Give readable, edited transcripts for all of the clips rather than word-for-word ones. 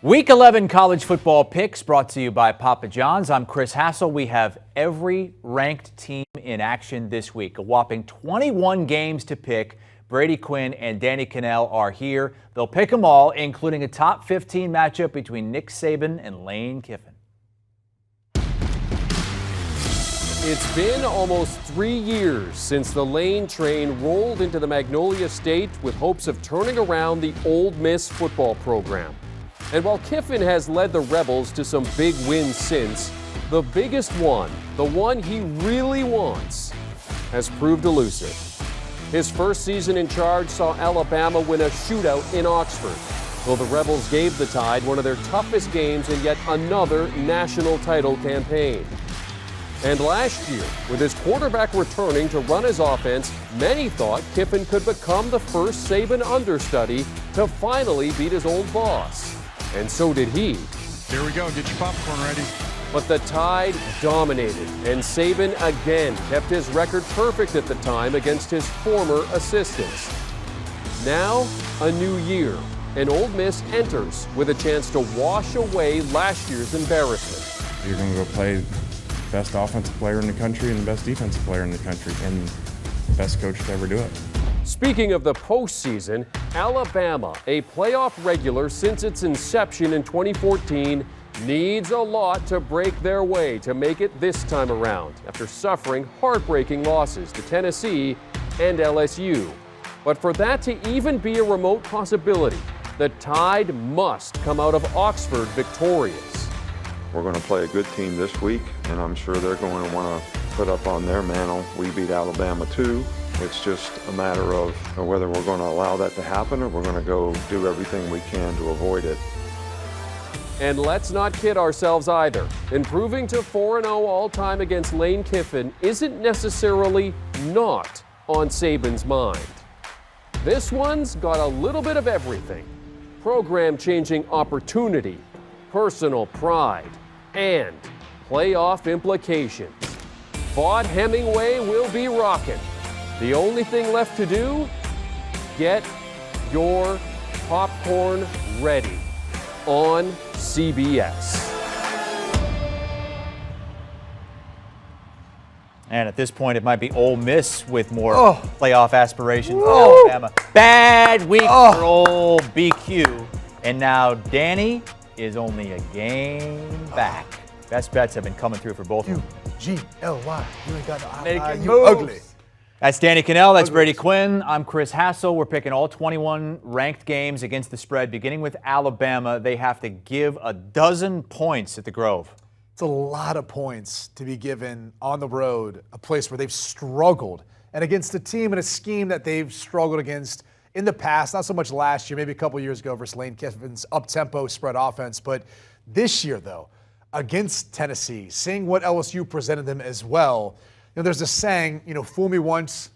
Week 11 college football picks brought to you by Papa John's. I'm Chris Hassel. We have every ranked team in action this week. A whopping 21 games to pick. Brady, Quinn, and Danny Kanell are here. They'll pick them all, including a top 15 matchup between Nick Saban and Lane Kiffin. It's been almost 3 years since the Lane train rolled into the Magnolia State with hopes of turning around the Ole Miss football program. And while Kiffin has led the Rebels to some big wins since, the biggest one, the one he really wants, has proved elusive. His first season in charge saw Alabama win a shootout in Oxford, though the Rebels gave the Tide one of their toughest games in yet another national title campaign. And last year, with his quarterback returning to run his offense, many thought Kiffin could become the first Saban understudy to finally beat his old boss. And so did he. Here we go, get your popcorn ready. But the Tide dominated, and Saban again kept his record perfect at the time against his former assistants. Now, a new year, and Ole Miss enters with a chance to wash away last year's embarrassment. You're going to go play the best offensive player in the country and the best defensive player in the country, and the best coach to ever do it. Speaking of the postseason, Alabama, a playoff regular since its inception in 2014, needs a lot to break their way to make it this time around after suffering heartbreaking losses to Tennessee and LSU. But for that to even be a remote possibility, the Tide must come out of Oxford victorious. We're going to play a good team this week, and I'm sure they're going to want to put up on their mantle. We beat Alabama too. It's just a matter of whether we're going to allow that to happen or we're going to go do everything we can to avoid it. And let's not kid ourselves either. Improving to 4-0 all-time against Lane Kiffin isn't necessarily not on Saban's mind. This one's got a little bit of everything. Program-changing opportunity, personal pride, and playoff implications. Vaught Hemingway will be rocking. The only thing left to do, get your popcorn ready on CBS. And at this point, it might be Ole Miss with more playoff aspirations than Alabama. Bad week for old BQ. And now Danny is only a game back. Best bets have been coming through for both of them. U-G-L-Y. You ain't got no eye. Making You moves. ugly. That's Danny Kanell. That's Brady Quinn. I'm Chris Hassel. We're picking all 21 ranked games against the spread. Beginning with Alabama, they have to give 12 points at the Grove. It's a lot of points to be given on the road, a place where they've struggled, and against a team and a scheme that they've struggled against in the past, not so much last year, maybe a couple years ago versus Lane Kiffin's up-tempo spread offense, but this year, though, against Tennessee, seeing what LSU presented them as well. You know, there's a saying, fool me once,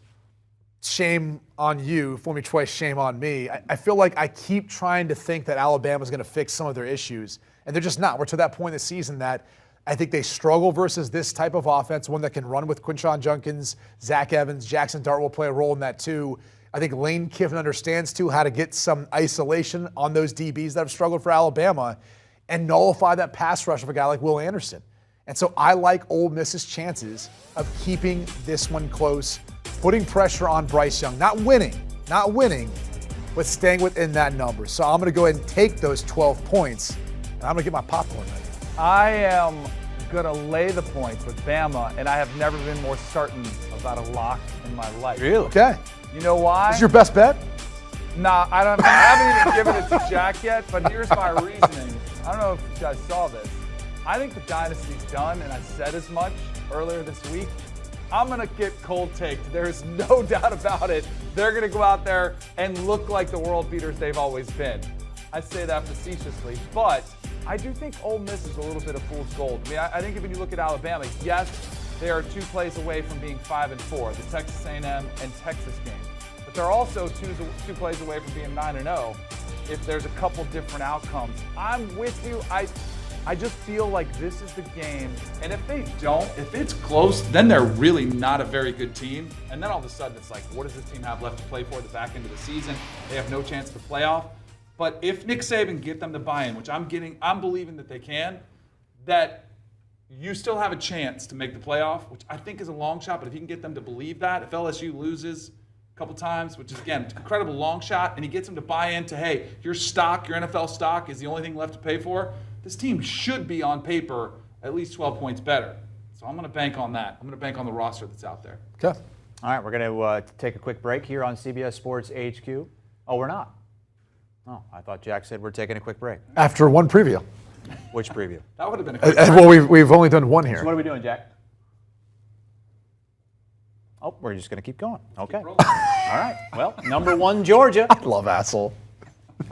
shame on you. Fool me twice, shame on me. I feel like I keep trying to think that Alabama's going to fix some of their issues, and they're just not. We're to that point in the season that I think they struggle versus this type of offense, one that can run with Quinshon Judkins, Zach Evans, Jackson Dart will play a role in that too. I think Lane Kiffin understands too how to get some isolation on those DBs that have struggled for Alabama and nullify that pass rush of a guy like Will Anderson. And so I like Ole Miss's chances of keeping this one close, putting pressure on Bryce Young, not winning, but staying within that number. So I'm going to go ahead and take those 12 points, and I'm going to get my popcorn ready. I am going to lay the points with Bama, and I have never been more certain about a lock in my life. Really? Okay. You know why? This is your best bet? Nah, I haven't even given it to Jack yet, but here's my reasoning. I don't know if you guys saw this. I think the dynasty's done, and I said as much earlier this week. I'm going to get cold taked. There's no doubt about it. They're going to go out there and look like the world beaters they've always been. I say that facetiously, but I do think Ole Miss is a little bit of fool's gold. I mean, I think if you look at Alabama, yes, they are 2 plays away from being 5-4, the Texas A&M and Texas game. But they're also two plays away from being 9-0 if there's a couple different outcomes. I'm with you. I just feel like this is the game. And if they don't, if it's close, then they're really not a very good team. And then all of a sudden it's like, what does this team have left to play for at the back end of the season? They have no chance to playoff. But if Nick Saban can get them to buy in, which I'm believing that they can, that you still have a chance to make the playoff, which I think is a long shot. But if you can get them to believe that, if LSU loses a couple times, which is, again, an incredible long shot, and he gets them to buy into, hey, your stock, your NFL stock is the only thing left to pay for, this team should be on paper at least 12 points better. So I'm going to bank on that. I'm going to bank on the roster that's out there. Okay. All right, we're going to take a quick break here on CBS Sports HQ. Oh, we're not. Oh, I thought Jack said we're taking a quick break. After one preview. Which preview? That would have been a quick Well, we've only done one here. So what are we doing, Jack? Oh, we're just going to keep going. Okay. All right. Well, number 1, Georgia. I love Assel.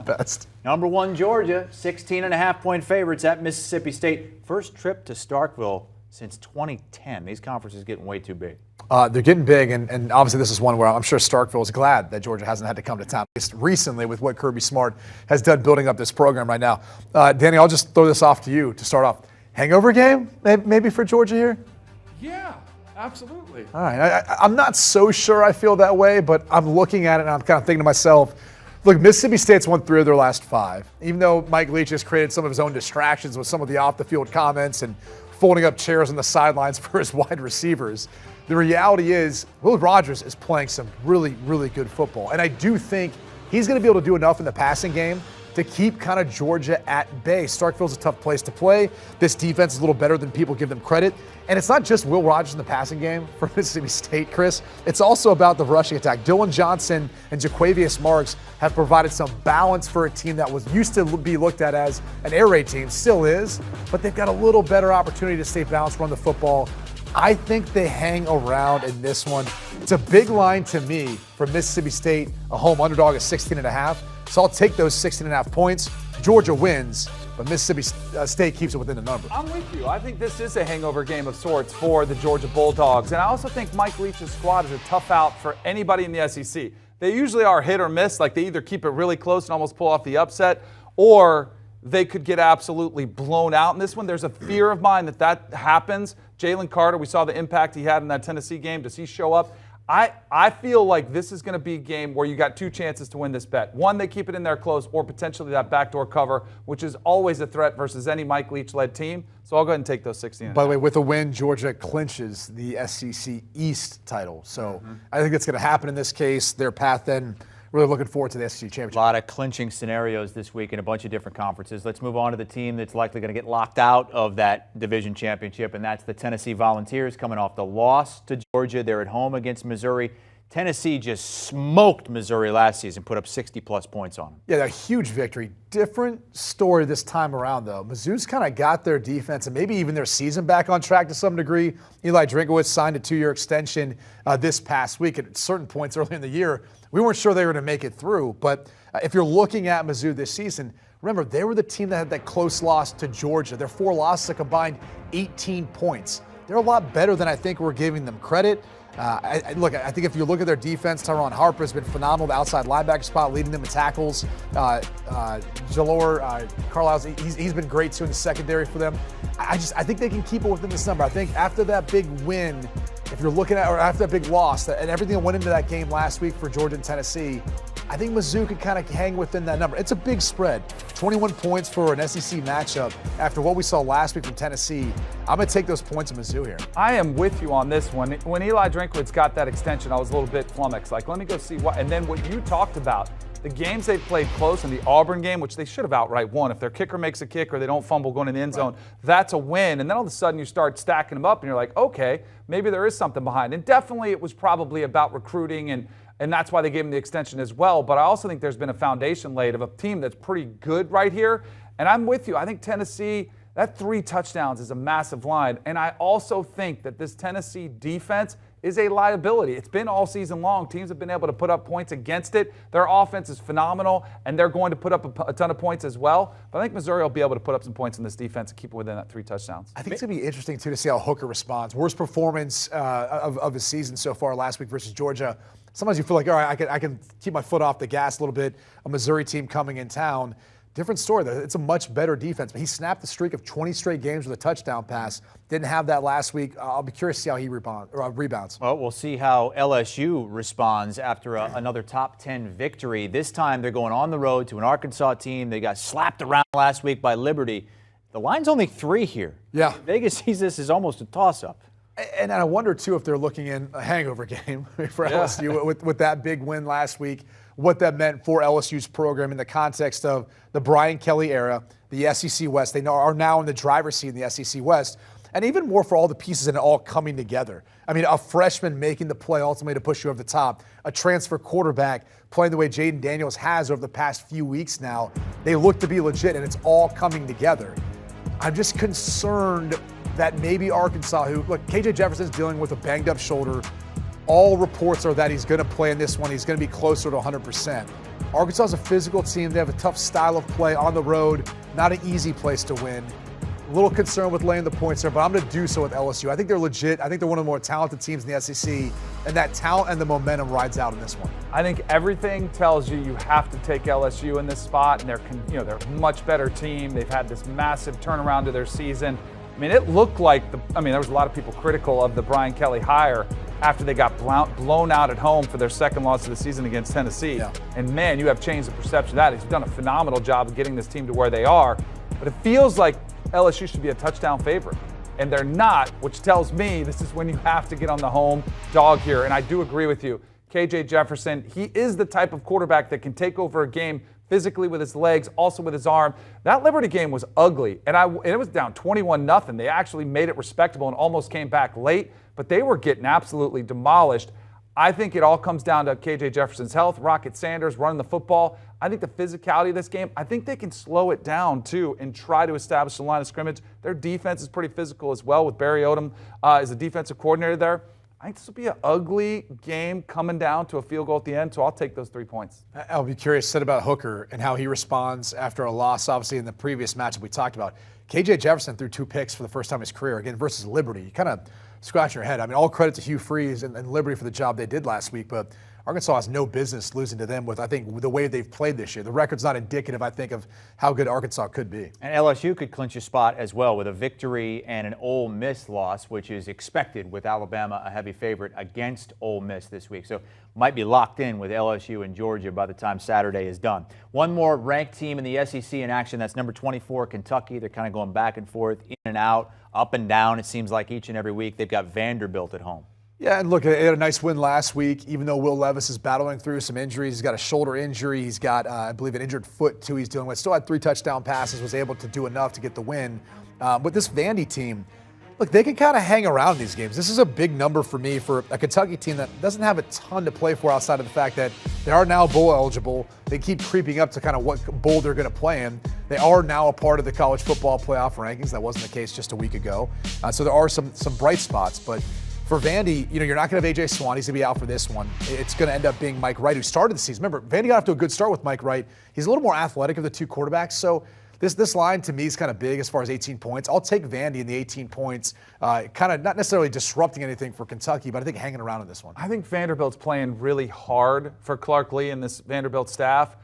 Best. Number 1, Georgia, 16.5-point favorites at Mississippi State. First trip to Starkville since 2010. These conferences getting way too big. They're getting big, and obviously this is one where I'm sure Starkville is glad that Georgia hasn't had to come to town, at least recently, with what Kirby Smart has done building up this program right now. Danny, I'll just throw this off to you to start off. Hangover game maybe for Georgia here? Yeah, absolutely. All right. I'm not so sure I feel that way, but I'm looking at it and I'm kind of thinking to myself, look, Mississippi State's won 3 of their last 5. Even though Mike Leach has created some of his own distractions with some of the off-the-field comments and folding up chairs on the sidelines for his wide receivers, the reality is Will Rogers is playing some really, really good football. And I do think he's going to be able to do enough in the passing game to keep kind of Georgia at bay. Starkville's a tough place to play. This defense is a little better than people give them credit. And it's not just Will Rogers in the passing game for Mississippi State, Chris. It's also about the rushing attack. Dylan Johnson and Jaquavius Marks have provided some balance for a team that was used to be looked at as an air raid team, still is, but they've got a little better opportunity to stay balanced, run the football. I think they hang around in this one. It's a big line to me for Mississippi State, a home underdog at 16.5. So I'll take those 16.5 points. Georgia wins, but Mississippi State keeps it within the number. I'm with you. I think this is a hangover game of sorts for the Georgia Bulldogs. And I also think Mike Leach's squad is a tough out for anybody in the SEC. They usually are hit or miss, like they either keep it really close and almost pull off the upset, or they could get absolutely blown out in this one. There's a fear of mine that happens. Jalen Carter, we saw the impact he had in that Tennessee game. Does he show up? I feel like this is going to be a game where you got 2 chances to win this bet. One, they keep it in there close, or potentially that backdoor cover, which is always a threat versus any Mike Leach-led team. So I'll go ahead and take those 16. By the way, with a win, Georgia clinches the SEC East title. So I think it's going to happen in this case. Their path then, really looking forward to the SEC championship. A lot of clinching scenarios this week in a bunch of different conferences. Let's move on to the team that's likely going to get locked out of that division championship, and that's the Tennessee Volunteers coming off the loss to Georgia. They're at home against Missouri. Tennessee just smoked Missouri last season, put up 60-plus points on them. Yeah, a huge victory. Different story this time around, though. Mizzou's kind of got their defense and maybe even their season back on track to some degree. Eli Drinkowitz signed a 2-year extension this past week. At certain points early in the year, we weren't sure they were going to make it through. But if you're looking at Mizzou this season, remember, they were the team that had that close loss to Georgia. Their 4 losses combined 18 points. They're a lot better than I think we're giving them credit. I think if you look at their defense, Tyron Harper has been phenomenal. The outside linebacker spot, leading them in tackles. Jalor Carlisle's, he's been great too in the secondary for them. I think they can keep it within this number. I think after that big win, if you're looking at, or after that big loss, and everything that went into that game last week for Georgia and Tennessee, I think Mizzou could kind of hang within that number. It's a big spread. 21 points for an SEC matchup after what we saw last week from Tennessee. I'm going to take those points in Mizzou here. I am with you on this one. When Eli Drinkowitz got that extension, I was a little bit flummoxed. Like, let me go see what. And then what you talked about, the games they played close in the Auburn game, which they should have outright won. If their kicker makes a kick or they don't fumble going in the end zone, that's a win. And then all of a sudden you start stacking them up and you're like, okay, maybe there is something behind. And definitely it was probably about recruiting and that's why they gave him the extension as well. But I also think there's been a foundation laid of a team that's pretty good right here. And I'm with you. I think Tennessee, that 3 touchdowns is a massive line. And I also think that this Tennessee defense is a liability. It's been all season long. Teams have been able to put up points against it. Their offense is phenomenal, and they're going to put up a ton of points as well. But I think Missouri will be able to put up some points in this defense and keep it within that 3 touchdowns. I think it's going to be interesting, too, to see how Hooker responds. Worst performance of his season so far last week versus Georgia. Sometimes you feel like, all right, I can keep my foot off the gas a little bit. A Missouri team coming in town. different story. It's a much better defense. But he snapped the streak of 20 straight games with a touchdown pass. Didn't have that last week. I'll be curious to see how he rebounds. Well, we'll see how LSU responds after another top 10 victory. This time they're going on the road to an Arkansas team. They got slapped around last week by Liberty. The line's only 3 here. Yeah. Vegas sees this as almost a toss-up. And I wonder, too, if they're looking in a hangover game for LSU with that big win last week, what that meant for LSU's program in the context of the Brian Kelly era, the SEC West. They are now in the driver's seat in the SEC West, and even more for all the pieces and it all coming together. I mean, a freshman making the play ultimately to push you over the top, a transfer quarterback playing the way Jaden Daniels has over the past few weeks now. They look to be legit, and it's all coming together. I'm just concerned that maybe Arkansas, who, look, KJ Jefferson's dealing with a banged-up shoulder. All reports are that he's going to play in this one. He's going to be closer to 100%. Arkansas is a physical team. They have a tough style of play on the road. Not an easy place to win. A little concerned with laying the points there, but I'm going to do so with LSU. I think they're legit. I think they're one of the more talented teams in the SEC, and that talent and the momentum rides out in this one. I think everything tells you have to take LSU in this spot, and they're a much better team. They've had this massive turnaround to their season. I mean, it looked like there was a lot of people critical of the Brian Kelly hire after they got blown out at home for their second loss of the season against Tennessee. Yeah. And man, you have changed the perception of that. He's done a phenomenal job of getting this team to where they are. But it feels like LSU should be a touchdown favorite. And they're not, which tells me this is when you have to get on the home dog here. And I do agree with you. KJ Jefferson, he is the type of quarterback that can take over a game physically with his legs, also with his arm. That Liberty game was ugly, and it was down 21-0. They actually made it respectable and almost came back late, but they were getting absolutely demolished. I think it all comes down to KJ Jefferson's health, Rocket Sanders running the football. I think the physicality of this game, I think they can slow it down too and try to establish the line of scrimmage. Their defense is pretty physical as well with Barry Odom as the defensive coordinator there. I think this will be an ugly game coming down to a field goal at the end, so I'll take those 3 points. I'll be curious, said about Hooker and how he responds after a loss, obviously, in the previous matchup we talked about. KJ Jefferson threw 2 picks for the first time in his career, again, versus Liberty. You kind of scratch your head. I mean, all credit to Hugh Freeze and Liberty for the job they did last week, but Arkansas has no business losing to them with, I think, the way they've played this year. The record's not indicative, I think, of how good Arkansas could be. And LSU could clinch a spot as well with a victory and an Ole Miss loss, which is expected with Alabama a heavy favorite against Ole Miss this week. So might be locked in with LSU and Georgia by the time Saturday is done. One more ranked team in the SEC in action. That's number 24, Kentucky. They're kind of going back and forth, in and out, up and down, it seems like each and every week. They've got Vanderbilt at home. Yeah, and look, they had a nice win last week, even though Will Levis is battling through some injuries. He's got a shoulder injury. He's got, I believe, an injured foot, too, he's dealing with. Still had 3 touchdown passes, was able to do enough to get the win. But this Vandy team, look, they can kind of hang around these games. This is a big number for me for a Kentucky team that doesn't have a ton to play for outside of the fact that they are now bowl eligible. They keep creeping up to kind of what bowl they're going to play in. They are now a part of the college football playoff rankings. That wasn't the case just a week ago. So there are some bright spots, but for Vandy, you're not going to have A.J. Swan. He's going to be out for this one. It's going to end up being Mike Wright, who started the season. Remember, Vandy got off to a good start with Mike Wright. He's a little more athletic of the 2 quarterbacks. So this line, to me, is kind of big as far as 18 points. I'll take Vandy in the 18 points, kind of not necessarily disrupting anything for Kentucky, but I think hanging around in this one. I think Vanderbilt's playing really hard for Clark Lee and this Vanderbilt staff.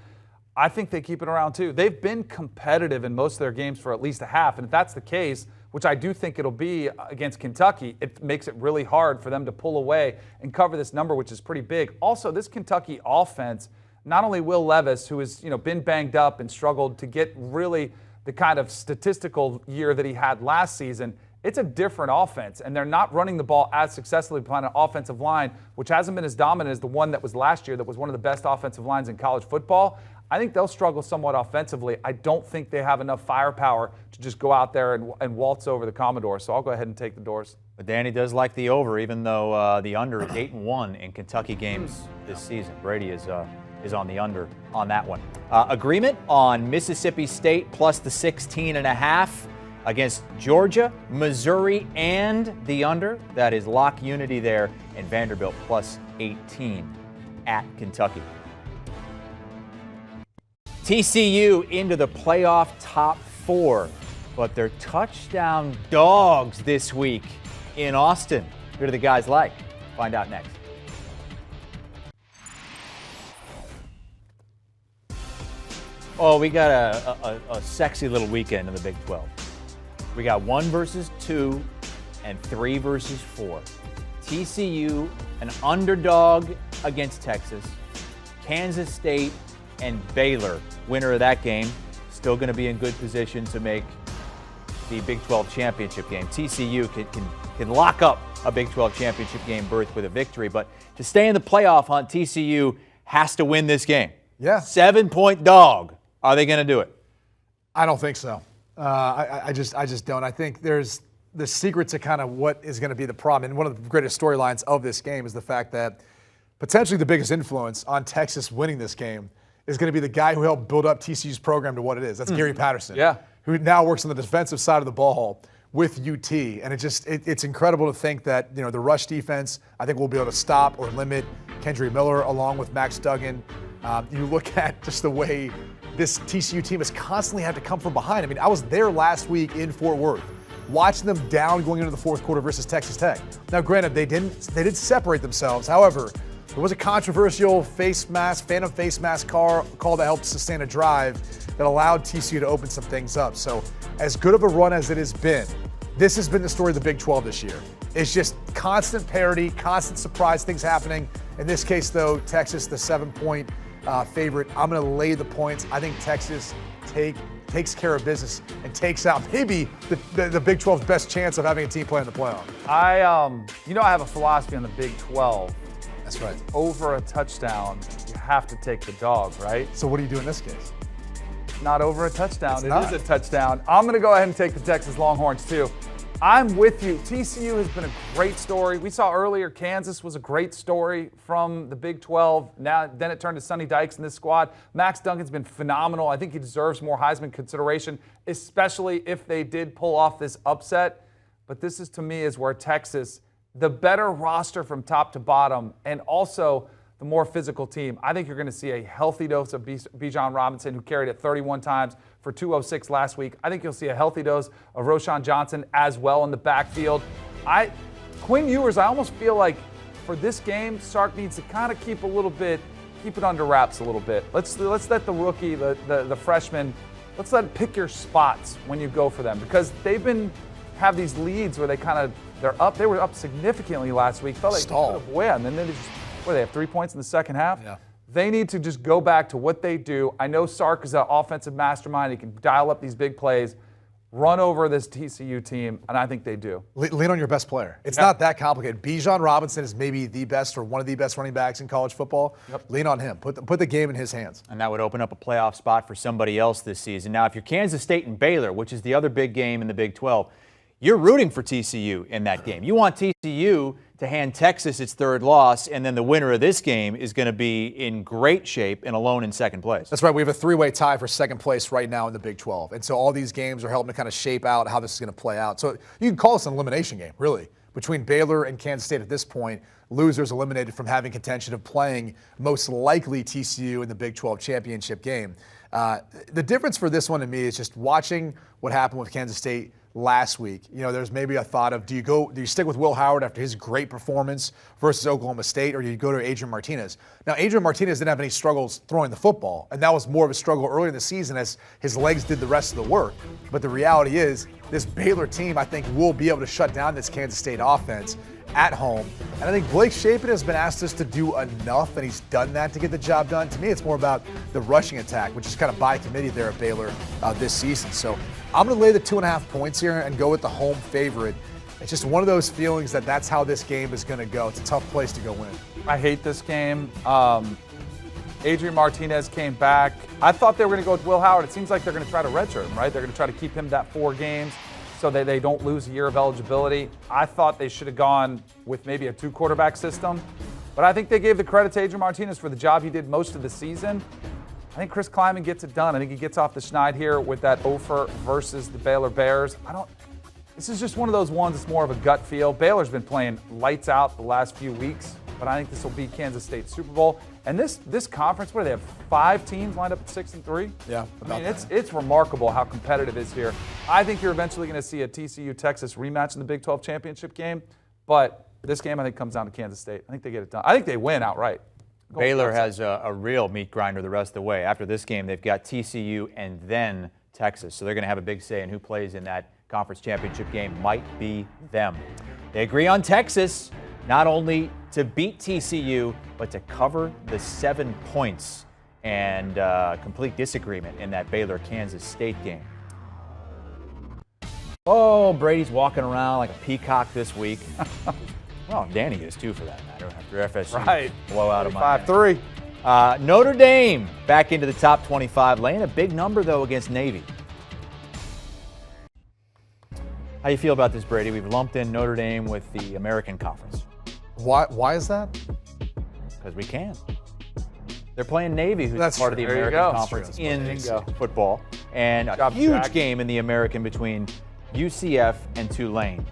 I think they keep it around, too. They've been competitive in most of their games for at least a half, and if that's the case, which I do think it'll be against Kentucky, it makes it really hard for them to pull away and cover this number, which is pretty big. Also, this Kentucky offense, not only Will Levis, who has been banged up and struggled to get really the kind of statistical year that he had last season, it's a different offense, and they're not running the ball as successfully behind an offensive line, which hasn't been as dominant as the one that was last year that was one of the best offensive lines in college football. I think they'll struggle somewhat offensively. I don't think they have enough firepower to just go out there and waltz over the Commodores, so I'll go ahead and take the Doors. But Danny does like the over, even though the under is 8-1 in Kentucky games this season. Brady is on the under on that one. Agreement on Mississippi State plus the 16.5 against Georgia, Missouri, and the under. That is lock unity there, and Vanderbilt plus 18 at Kentucky. TCU into the playoff top 4, but they're touchdown dogs this week in Austin. Who do the guys like? Find out next. Oh, we got a sexy little weekend in the Big 12. We got 1 versus 2 and 3 versus 4. TCU, an underdog against Texas. Kansas State and Baylor, winner of that game, still going to be in good position to make the Big 12 championship game. TCU can lock up a Big 12 championship game berth with a victory, but to stay in the playoff hunt, TCU has to win this game. Yeah. 7-point dog. Are they going to do it? I don't think so. I just don't. I think there's the secret to kind of what is going to be the problem. And one of the greatest storylines of this game is the fact that potentially the biggest influence on Texas winning this game is going to be the guy who helped build up TCU's program to what it is. That's Gary Patterson, who now works on the defensive side of the ball with UT. And it's incredible to think that, you know, the rush defense, I think, will be able to stop or limit Kendry Miller along with Max Duggan. You look at just the way this TCU team has constantly had to come from behind. I mean, I was there last week in Fort Worth, watching them down going into the fourth quarter versus Texas Tech. Now, granted, they did separate themselves. However, there was a controversial phantom face mask call that helped sustain a drive that allowed TCU to open some things up. So, as good of a run as it has been, this has been the story of the Big 12 this year. It's just constant parity, constant surprise things happening. In this case, though, Texas, the 7-point favorite. I'm going to lay the points. I think Texas takes care of business and takes out maybe the Big 12's best chance of having a team play in the playoff. I have a philosophy on the Big 12. That's right. Over a touchdown, you have to take the dog, right? So what do you do in this case? Not over a touchdown. It's It not. is a touchdown. I'm going to go ahead and take the Texas Longhorns too. I'm with you. TCU has been a great story. We saw earlier Kansas was a great story from the Big 12. Then it turned to Sonny Dykes in this squad. Max Duncan's been phenomenal. I think he deserves more Heisman consideration, especially if they did pull off this upset. But this is, to me, is where Texas, the better roster from top to bottom, and also the more physical team. I think you're going to see a healthy dose of Bijan Robinson, who carried it 31 times for 206 last week. I think you'll see a healthy dose of Roschon Johnson as well in the backfield. Quinn Ewers, I almost feel like for this game, Sark needs to kind of keep it under wraps a little bit. Let's let the rookie, the freshman, let's let it pick your spots when you go for them, because they've have these leads where they were up significantly last week. Felt like they could have won, and then they have 3 points in the second half. Yeah. They need to just go back to what they do. I know Sark is an offensive mastermind. He can dial up these big plays, run over this TCU team, and I think they do. Lean on your best player. It's not that complicated. Bijan Robinson is maybe the best or one of the best running backs in college football. Yep. Lean on him. Put the game in his hands. And that would open up a playoff spot for somebody else this season. Now, if you're Kansas State and Baylor, which is the other big game in the Big 12, you're rooting for TCU in that game. You want TCU to hand Texas its third loss, and then the winner of this game is going to be in great shape and alone in second place. That's right. We have a three-way tie for second place right now in the Big 12. And so all these games are helping to kind of shape out how this is going to play out. So you can call this an elimination game, really, between Baylor and Kansas State at this point. Losers eliminated from having contention of playing most likely TCU in the Big 12 championship game. The difference for this one to me is just watching what happened with Kansas State last week. You know, there's maybe a thought of, do you stick with Will Howard after his great performance versus Oklahoma State, or do you go to Adrian Martinez? Now, Adrian Martinez didn't have any struggles throwing the football, and that was more of a struggle earlier in the season as his legs did the rest of the work. But the reality is, this Baylor team, I think, will be able to shut down this Kansas State offense at home. And I think Blake Shapen has been asked us to do enough, and he's done that to get the job done. To me, it's more about the rushing attack, which is kind of by committee there at Baylor this season. So I'm going to lay the 2.5 points here and go with the home favorite. It's just one of those feelings that that's how this game is going to go. It's a tough place to go win. I hate this game. Adrian Martinez came back. I thought they were going to go with Will Howard. It seems like they're going to try to redshirt him, right? They're going to try to keep him that 4 games so that they don't lose a year of eligibility. I thought they should have gone with maybe a 2-quarterback system. But I think they gave the credit to Adrian Martinez for the job he did most of the season. I think Chris Kleiman gets it done. I think he gets off the schneid here with that Ofer versus the Baylor Bears. This is just one of those ones that's more of a gut feel. Baylor's been playing lights out the last few weeks, but I think this will be Kansas State Super Bowl. And this conference, where they have 5 teams lined up at 6-3. Yeah, I mean, it's remarkable how competitive it is here. I think you're eventually going to see a TCU-Texas rematch in the Big 12 championship game, but this game I think comes down to Kansas State. I think they get it done. I think they win outright. Baylor has a real meat grinder the rest of the way. After this game, they've got TCU and then Texas. So they're going to have a big say in who plays in that conference championship game. Might be them. They agree on Texas, not only to beat TCU, but to cover the 7 points, and complete disagreement in that Baylor-Kansas State game. Oh, Brady's walking around like a peacock this week. Well, Danny is too, for that matter, after FSU blowout of Miami. 5-3. Notre Dame back into the top 25, laying a big number, though, against Navy. How you feel about this, Brady? We've lumped in Notre Dame with the American Conference. Why is that? Because we can. They're playing Navy, who's That's part of the true. There you American go. Conference That's true. in football. And a huge game in the American between UCF and Tulane.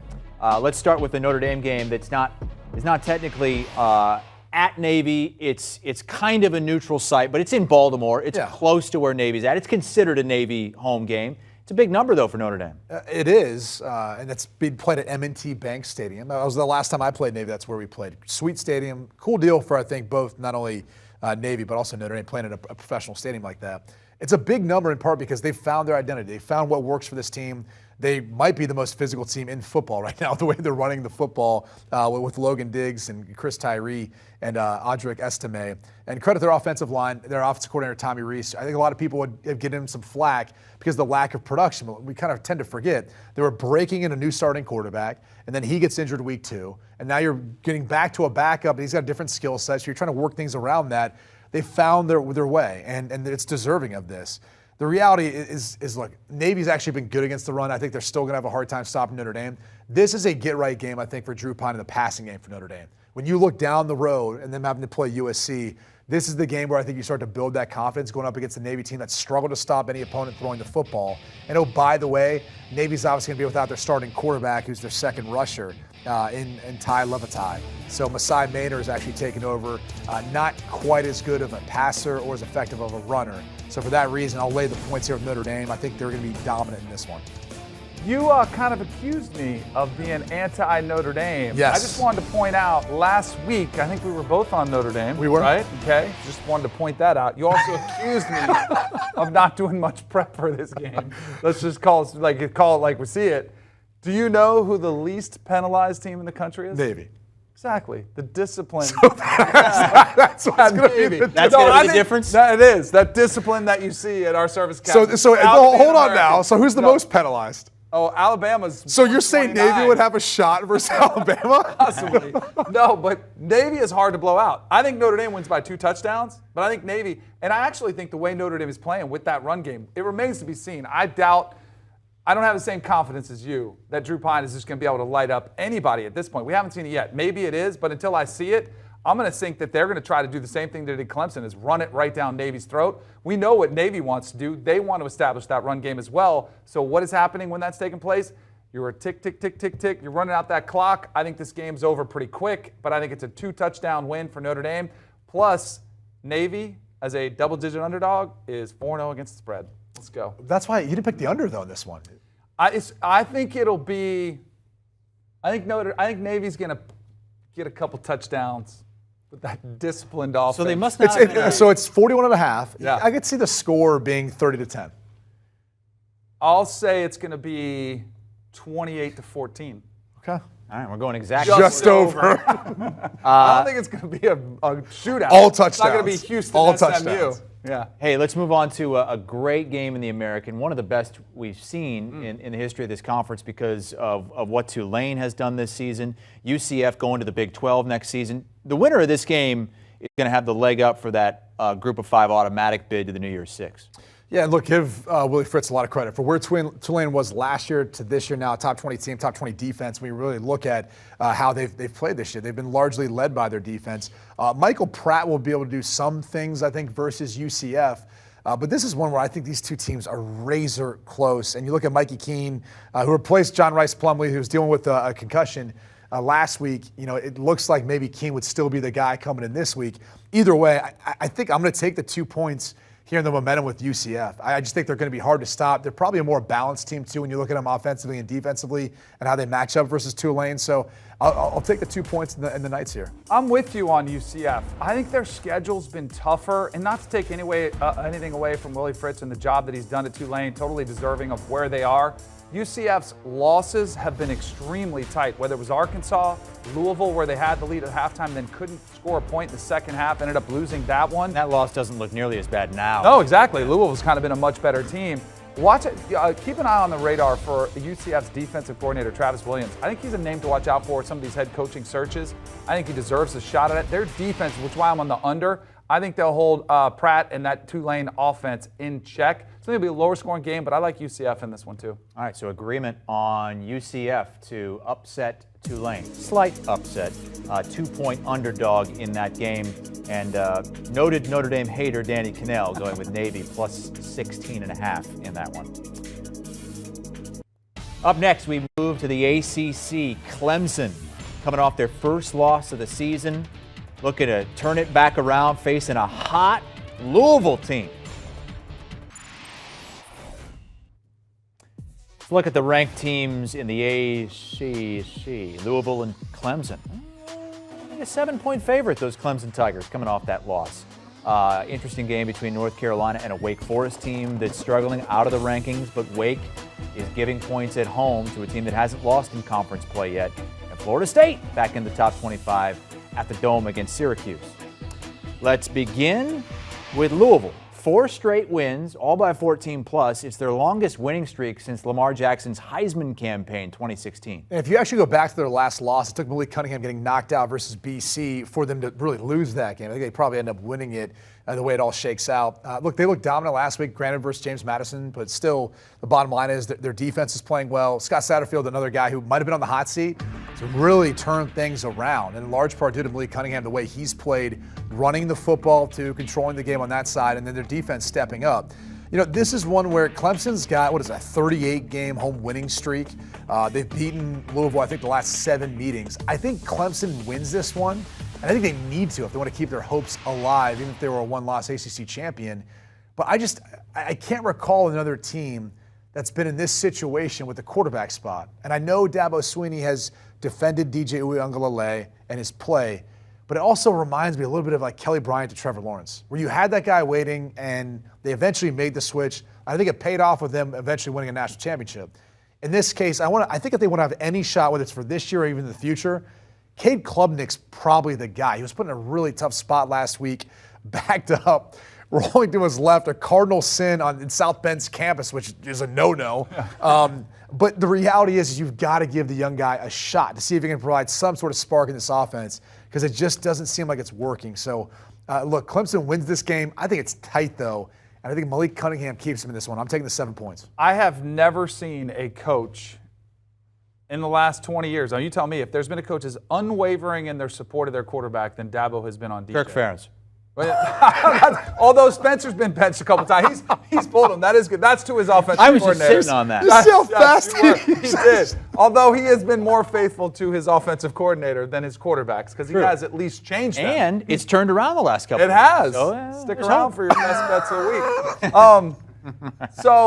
Let's start with the Notre Dame game that's not technically at Navy. It's kind of a neutral site, but it's in Baltimore. It's close to where Navy's at. It's considered a Navy home game. It's a big number, though, for Notre Dame. It is, and it's being played at M&T Bank Stadium. That was the last time I played Navy. That's where we played. Sweet stadium. Cool deal for, I think, both not only Navy, but also Notre Dame playing in a professional stadium like that. It's a big number in part because they found their identity. They found what works for this team. They might be the most physical team in football right now, the way they're running the football with Logan Diggs and Chris Tyree and Audric Estime. And credit their offensive line, their offensive coordinator, Tommy Rees. I think a lot of people would give him some flack because of the lack of production. But we kind of tend to forget they were breaking in a new starting quarterback, and then he gets injured week 2. And now you're getting back to a backup, and he's got a different skill set. So you're trying to work things around that. They found their way, and it's deserving of this. The reality is, look, Navy's actually been good against the run. I think they're still going to have a hard time stopping Notre Dame. This is a get-right game, I think, for Drew Pine in the passing game for Notre Dame. When you look down the road and them having to play USC, this is the game where I think you start to build that confidence going up against the Navy team that struggled to stop any opponent throwing the football. And oh, by the way, Navy's obviously going to be without their starting quarterback, who's their second rusher, in Ty Levitai. So Masai Maynor is actually taking over, not quite as good of a passer or as effective of a runner. So for that reason, I'll lay the points here with Notre Dame. I think they're going to be dominant in this one. You kind of accused me of being anti-Notre Dame. Yes. I just wanted to point out, last week, I think we were both on Notre Dame. We were. Right? Okay. Just wanted to point that out. You also accused me of not doing much prep for this game. Let's just call it like we see it. Do you know who the least penalized team in the country is? Navy. Exactly. The discipline. That's what's going to be the difference? It is. That discipline that you see at our service academy. So hold on now. So who's the most penalized? Oh, Alabama's. So you're saying Navy would have a shot versus Alabama? Possibly. No, but Navy is hard to blow out. I think Notre Dame wins by 2 touchdowns, but I think Navy, and I actually think the way Notre Dame is playing with that run game, it remains to be seen. I don't have the same confidence as you that Drew Pine is just going to be able to light up anybody at this point. We haven't seen it yet. Maybe it is, but until I see it, I'm going to think that they're going to try to do the same thing they did Clemson, is run it right down Navy's throat. We know what Navy wants to do. They want to establish that run game as well. So what is happening when that's taking place? You're a tick, tick, tick, tick, tick. You're running out that clock. I think this game's over pretty quick, but I think it's a 2-touchdown win for Notre Dame. Plus, Navy, as a double-digit underdog, is 4-0 against the spread. Let's go. That's why you didn't pick the under, though, in this one. I think it'll be. I think Navy's going to get a couple touchdowns with that disciplined offense. So they must not. So it's 41.5. Yeah. I could see the score being 30-10. I'll say it's going to be 28-14. Okay. All right, we're going exactly. Just over. I don't think it's going to be a shootout. All touchdowns. It's not going to be Houston All SMU. touchdowns. Yeah. Hey, let's move on to a great game in the American, one of the best we've seen in the history of this conference because of what Tulane has done this season. UCF going to the Big 12 next season. The winner of this game is going to have the leg up for that Group of 5 automatic bid to the New Year's Six. Yeah, and look, give Willie Fritz a lot of credit for where Tulane was last year to this year now, top 20 team, top 20 defense. When you really look at how they've played this year, they've been largely led by their defense. Michael Pratt will be able to do some things, I think, versus UCF. But this is one where I think these two teams are razor close. And you look at Mikey Keene, who replaced John Rice Plumlee, who was dealing with a concussion last week. You know, it looks like maybe Keene would still be the guy coming in this week. Either way, I think I'm going to take the 2 points here in the momentum with UCF. I just think they're going to be hard to stop. They're probably a more balanced team, too, when you look at them offensively and defensively and how they match up versus Tulane. So I'll take the 2 points in the Knights here. I'm with you on UCF. I think their schedule's been tougher, and not to take anything away from Willie Fritz and the job that he's done at Tulane, totally deserving of where they are. UCF's losses have been extremely tight, whether it was Arkansas, Louisville, where they had the lead at halftime, then couldn't score a point in the second half, ended up losing that one. That loss doesn't look nearly as bad now. No, exactly. Louisville's kind of been a much better team. Watch it. Keep an eye on the radar for UCF's defensive coordinator, Travis Williams. I think he's a name to watch out for some of these head coaching searches. I think he deserves a shot at it. Their defense, which is why I'm on the under, I think they'll hold Pratt and that Tulane offense in check. It's going to be a lower scoring game, but I like UCF in this one too. All right, so agreement on UCF to upset Tulane. Slight upset, 2-point underdog in that game. And noted Notre Dame hater Danny Kanell going with Navy plus 16.5 in that one. Up next, we move to the ACC. Clemson coming off their first loss of the season, looking to turn it back around, facing a hot Louisville team. Let's look at the ranked teams in the ACC. Louisville and Clemson. A 7-point favorite, those Clemson Tigers, coming off that loss. Interesting game between North Carolina and a Wake Forest team that's struggling out of the rankings, but Wake is giving points at home to a team that hasn't lost in conference play yet. And Florida State back in the top 25 at the Dome against Syracuse. Let's begin with Louisville. 4 straight wins, all by 14 plus. It's their longest winning streak since Lamar Jackson's Heisman campaign, 2016. And if you actually go back to their last loss, it took Malik Cunningham getting knocked out versus BC for them to really lose that game. I think they probably end up winning it the way it all shakes out. Look, they looked dominant last week, granted versus James Madison, but still the bottom line is that their defense is playing well. Scott Satterfield, another guy who might have been on the hot seat, to really turn things around, in large part due to Malik Cunningham, the way he's played, running the football to controlling the game on that side, and then their defense stepping up. You know, this is one where Clemson's got, a 38-game home winning streak. They've beaten Louisville, I think, the last 7 meetings. I think Clemson wins this one, and I think they need to if they want to keep their hopes alive, even if they were a one-loss ACC champion. But I can't recall another team that's been in this situation with the quarterback spot. And I know Dabo Swinney has defended DJ Uiagalelei and his play, but it also reminds me a little bit of like Kelly Bryant to Trevor Lawrence, where you had that guy waiting and they eventually made the switch. I think it paid off with them eventually winning a national championship. In this case, I think if they want to have any shot, whether it's for this year or even in the future, Cade Klubnik's probably the guy. He was put in a really tough spot last week, backed up, rolling to his left, a cardinal sin in South Bend's campus, which is a no-no. But the reality is you've got to give the young guy a shot to see if he can provide some sort of spark in this offense, because it just doesn't seem like it's working. So, look, Clemson wins this game. I think it's tight, though, and I think Malik Cunningham keeps him in this one. I'm taking the 7 points. I have never seen a coach in the last 20 years. Now, you tell me, if there's been a coach as unwavering in their support of their quarterback than Dabo has been on DJ. Kirk Ferentz. Although Spencer's been benched a couple times, he's pulled him. That is good. That's to his offensive I was just coordinator. sitting on that. You see how fast he did. Although he has been more faithful to his offensive coordinator than his quarterbacks, because he has at least changed them. And it's turned around the last couple It of has. weeks. So, Stick there's around hope. for your best bets of the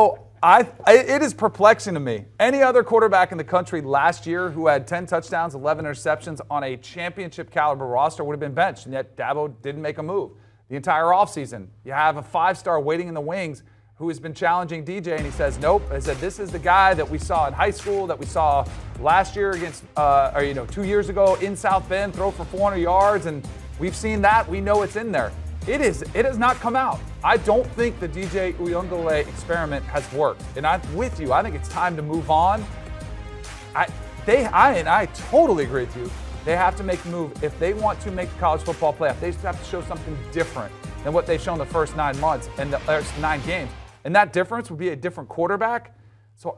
week. It is perplexing to me. Any other quarterback in the country last year who had 10 touchdowns, 11 interceptions on a championship caliber roster would have been benched, and yet Dabo didn't make a move. The entire offseason, you have a 5-star waiting in the wings who has been challenging DJ, and he says, nope. I said, this is the guy that we saw in high school, that we saw last year against, 2 years ago in South Bend, throw for 400 yards, and we've seen that. We know it's in there. It has not come out. I don't think the DJ Uiagalelei experiment has worked, and I'm with you. I think it's time to move on. I totally agree with you. They have to make a move. If they want to make the college football playoff, they just have to show something different than what they've shown the first 9 months and the first 9 games. And that difference would be a different quarterback. So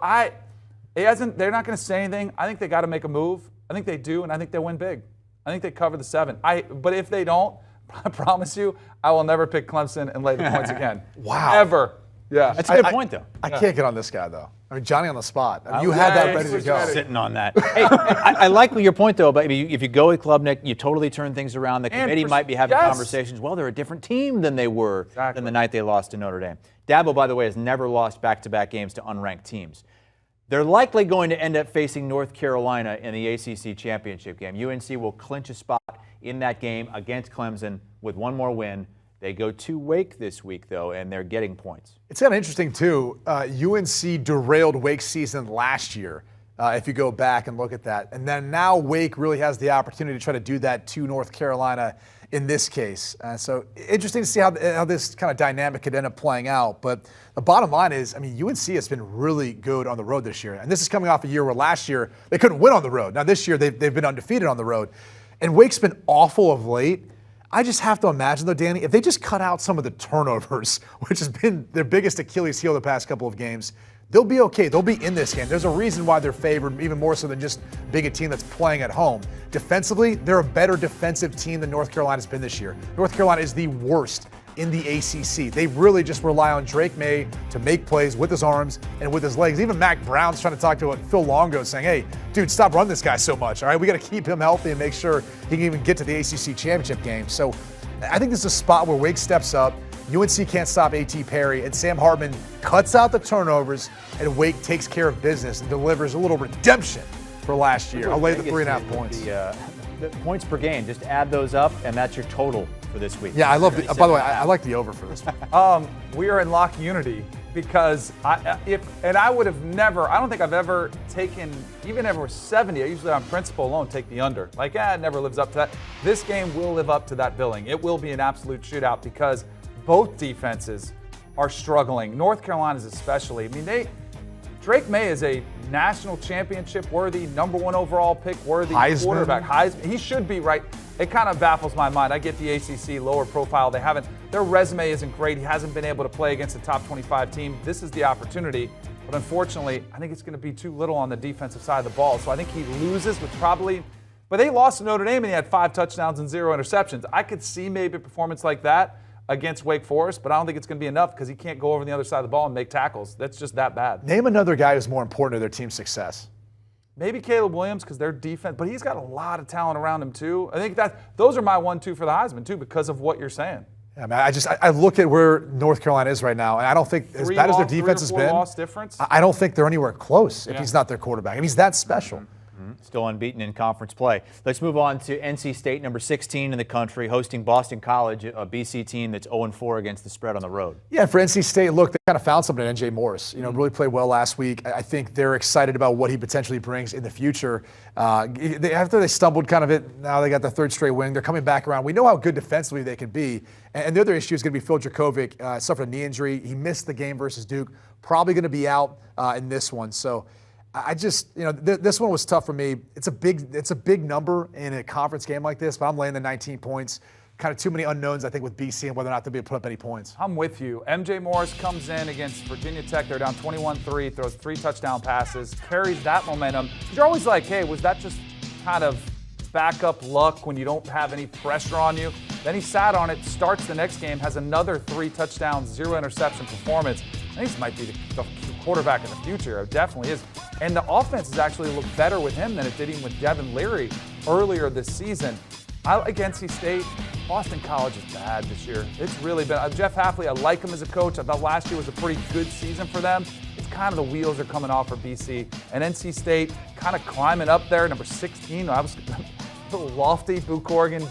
they're not going to say anything. I think they got to make a move. I think they do, and I think they win big. I think they cover the 7. But if they don't, I promise you, I will never pick Clemson and lay the points again. Wow. Ever. Yeah. That's a good point, though. I can't get on this guy, though. I mean, Johnny on the spot. You had that ready to go. Sitting on that. Hey, I like your point, though, but if you go with Klubnik, you totally turn things around. The committee might be having conversations. Well, they're a different team than they were than the night they lost to Notre Dame. Dabo, by the way, has never lost back-to-back games to unranked teams. They're likely going to end up facing North Carolina in the ACC championship game. UNC will clinch a spot in that game against Clemson with one more win. They go to Wake this week, though, and they're getting points. It's kind of interesting, too. UNC derailed Wake's season last year, if you go back and look at that. And then now Wake really has the opportunity to try to do that to North Carolina in this case. So interesting to see how this kind of dynamic could end up playing out. But the bottom line is, I mean, UNC has been really good on the road this year. And this is coming off a year where last year they couldn't win on the road. Now this year they've been undefeated on the road. And Wake's been awful of late. I just have to imagine, though, Danny, if they just cut out some of the turnovers, which has been their biggest Achilles heel the past couple of games, they'll be okay. They'll be in this game. There's a reason why they're favored, even more so than just being a team that's playing at home. Defensively, they're a better defensive team than North Carolina's been this year. North Carolina is the worst in the ACC. They really just rely on Drake May to make plays with his arms and with his legs. Even Mac Brown's trying to talk to Phil Longo saying, hey, dude, stop running this guy so much, all right? We got to keep him healthy and make sure he can even get to the ACC championship game. So I think this is a spot where Wake steps up. UNC can't stop A.T. Perry, and Sam Hartman cuts out the turnovers, and Wake takes care of business and delivers a little redemption for last year. I'll lay the 3.5 points. The points per game, just add those up, and that's your total for this week. Yeah, I love by the way, I like the over for this one. We are in lock unity because I would have never, I don't think I've ever taken, even if it was 70, I usually on principle alone take the under. Like, it never lives up to that. This game will live up to that billing. It will be an absolute shootout because both defenses are struggling. North Carolina's especially. I mean, Drake May is a national championship worthy, #1 overall pick worthy quarterback. Heisman. He should be right. It kind of baffles my mind. I get the ACC lower profile. Their resume isn't great. He hasn't been able to play against a top 25 team. This is the opportunity. But unfortunately, I think it's going to be too little on the defensive side of the ball. So I think he loses, which probably, but they lost to Notre Dame and he had 5 touchdowns and 0 interceptions. I could see maybe a performance like that against Wake Forest, but I don't think it's going to be enough because he can't go over the other side of the ball and make tackles. That's just that bad. Name another guy who's more important to their team's success. Maybe Caleb Williams because their defense, but he's got a lot of talent around him too. I think those are my 1-2 for the Heisman too because of what you're saying. Yeah, man, I look at where North Carolina is right now, and I don't think as bad as their defense has been, loss difference. I don't think they're anywhere close if he's not their quarterback. And he's that special. Still unbeaten in conference play. Let's move on to NC State, number 16 in the country, hosting Boston College, a BC team that's 0-4 against the spread on the road. Yeah, and for NC State, look, they kind of found something in NJ Morris. Really played well last week. I think they're excited about what he potentially brings in the future. After they stumbled now they got the 3rd straight win. They're coming back around. We know how good defensively they can be. And the other issue is going to be Phil Dracovic. Suffered a knee injury. He missed the game versus Duke. Probably going to be out in this one. So I just, this one was tough for me. It's a big number in a conference game like this, but I'm laying the 19 points. Kind of too many unknowns, I think, with BC and whether or not they'll be able to put up any points. I'm with you. MJ Morris comes in against Virginia Tech. They're down 21-3, throws 3 touchdown passes, carries that momentum. You're always like, hey, was that just kind of backup luck when you don't have any pressure on you? Then he sat on it, starts the next game, has another 3 touchdowns, 0 interception performance. I think this might be the quarterback in the future. It definitely is. And the offense has actually looked better with him than it did even with Devin Leary earlier this season. Against NC State, Boston College is bad this year. It's really been. Jeff Hafley, I like him as a coach. I thought last year was a pretty good season for them. It's kind of the wheels are coming off for BC. And NC State kind of climbing up there, number 16. I was a little lofty. Boo Corrigan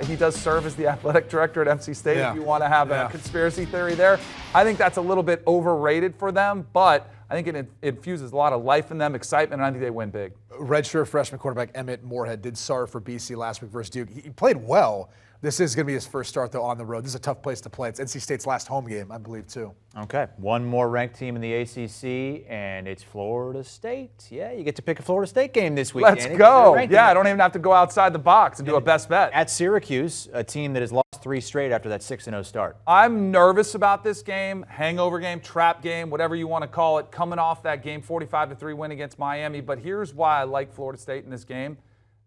he does serve as the athletic director at NC State, if you want to have a conspiracy theory there. I think that's a little bit overrated for them, but I think it infuses a lot of life in them, excitement, and I think they win big. Redshirt freshman quarterback Emmett Moorhead did start for BC last week versus Duke. He played well. This is going to be his first start, though, on the road. This is a tough place to play. It's NC State's last home game, I believe, too. Okay, one more ranked team in the ACC, and it's Florida State. Yeah, you get to pick a Florida State game this week. Let's go. Yeah, I don't even have to go outside the box and do a best bet. At Syracuse, a team that has lost 3 straight after that 6-0 start. I'm nervous about this game, hangover game, trap game, whatever you want to call it, coming off that game, 45-3 win against Miami. But here's why I like Florida State in this game.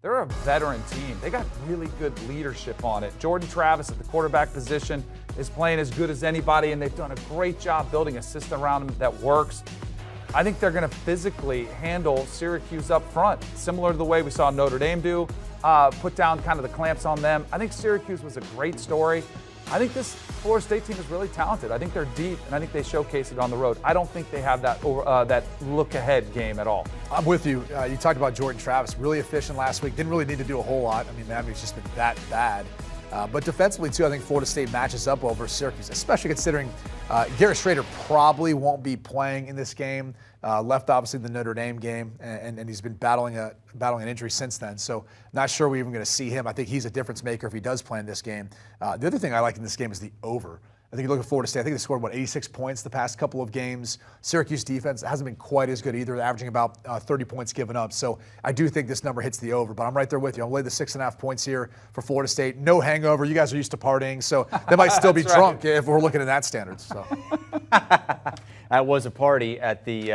They're a veteran team. They got really good leadership on it. Jordan Travis at the quarterback position is playing as good as anybody, and they've done a great job building a system around him that works. I think they're going to physically handle Syracuse up front, similar to the way we saw Notre Dame do, put down kind of the clamps on them. I think Syracuse was a great story. I think this Florida State team is really talented. I think they're deep, and I think they showcase it on the road. I don't think they have that that look-ahead game at all. I'm with you. You talked about Jordan Travis, really efficient last week. Didn't really need to do a whole lot. I mean, Miami's just been that bad. But defensively, too, I think Florida State matches up over Syracuse, especially considering Garrett Schrader probably won't be playing in this game. Left, obviously, the Notre Dame game, and he's been battling an injury since then. So not sure we're even going to see him. I think he's a difference maker if he does play in this game. The other thing I like in this game is the over. I think you look at Florida State, I think they scored, 86 points the past couple of games. Syracuse defense hasn't been quite as good either, averaging about 30 points given up. So I do think this number hits the over, but I'm right there with you. I'll lay the 6.5 points here for Florida State. No hangover. You guys are used to partying, so they might still be drunk if we're looking at that standard. So. That was a party at the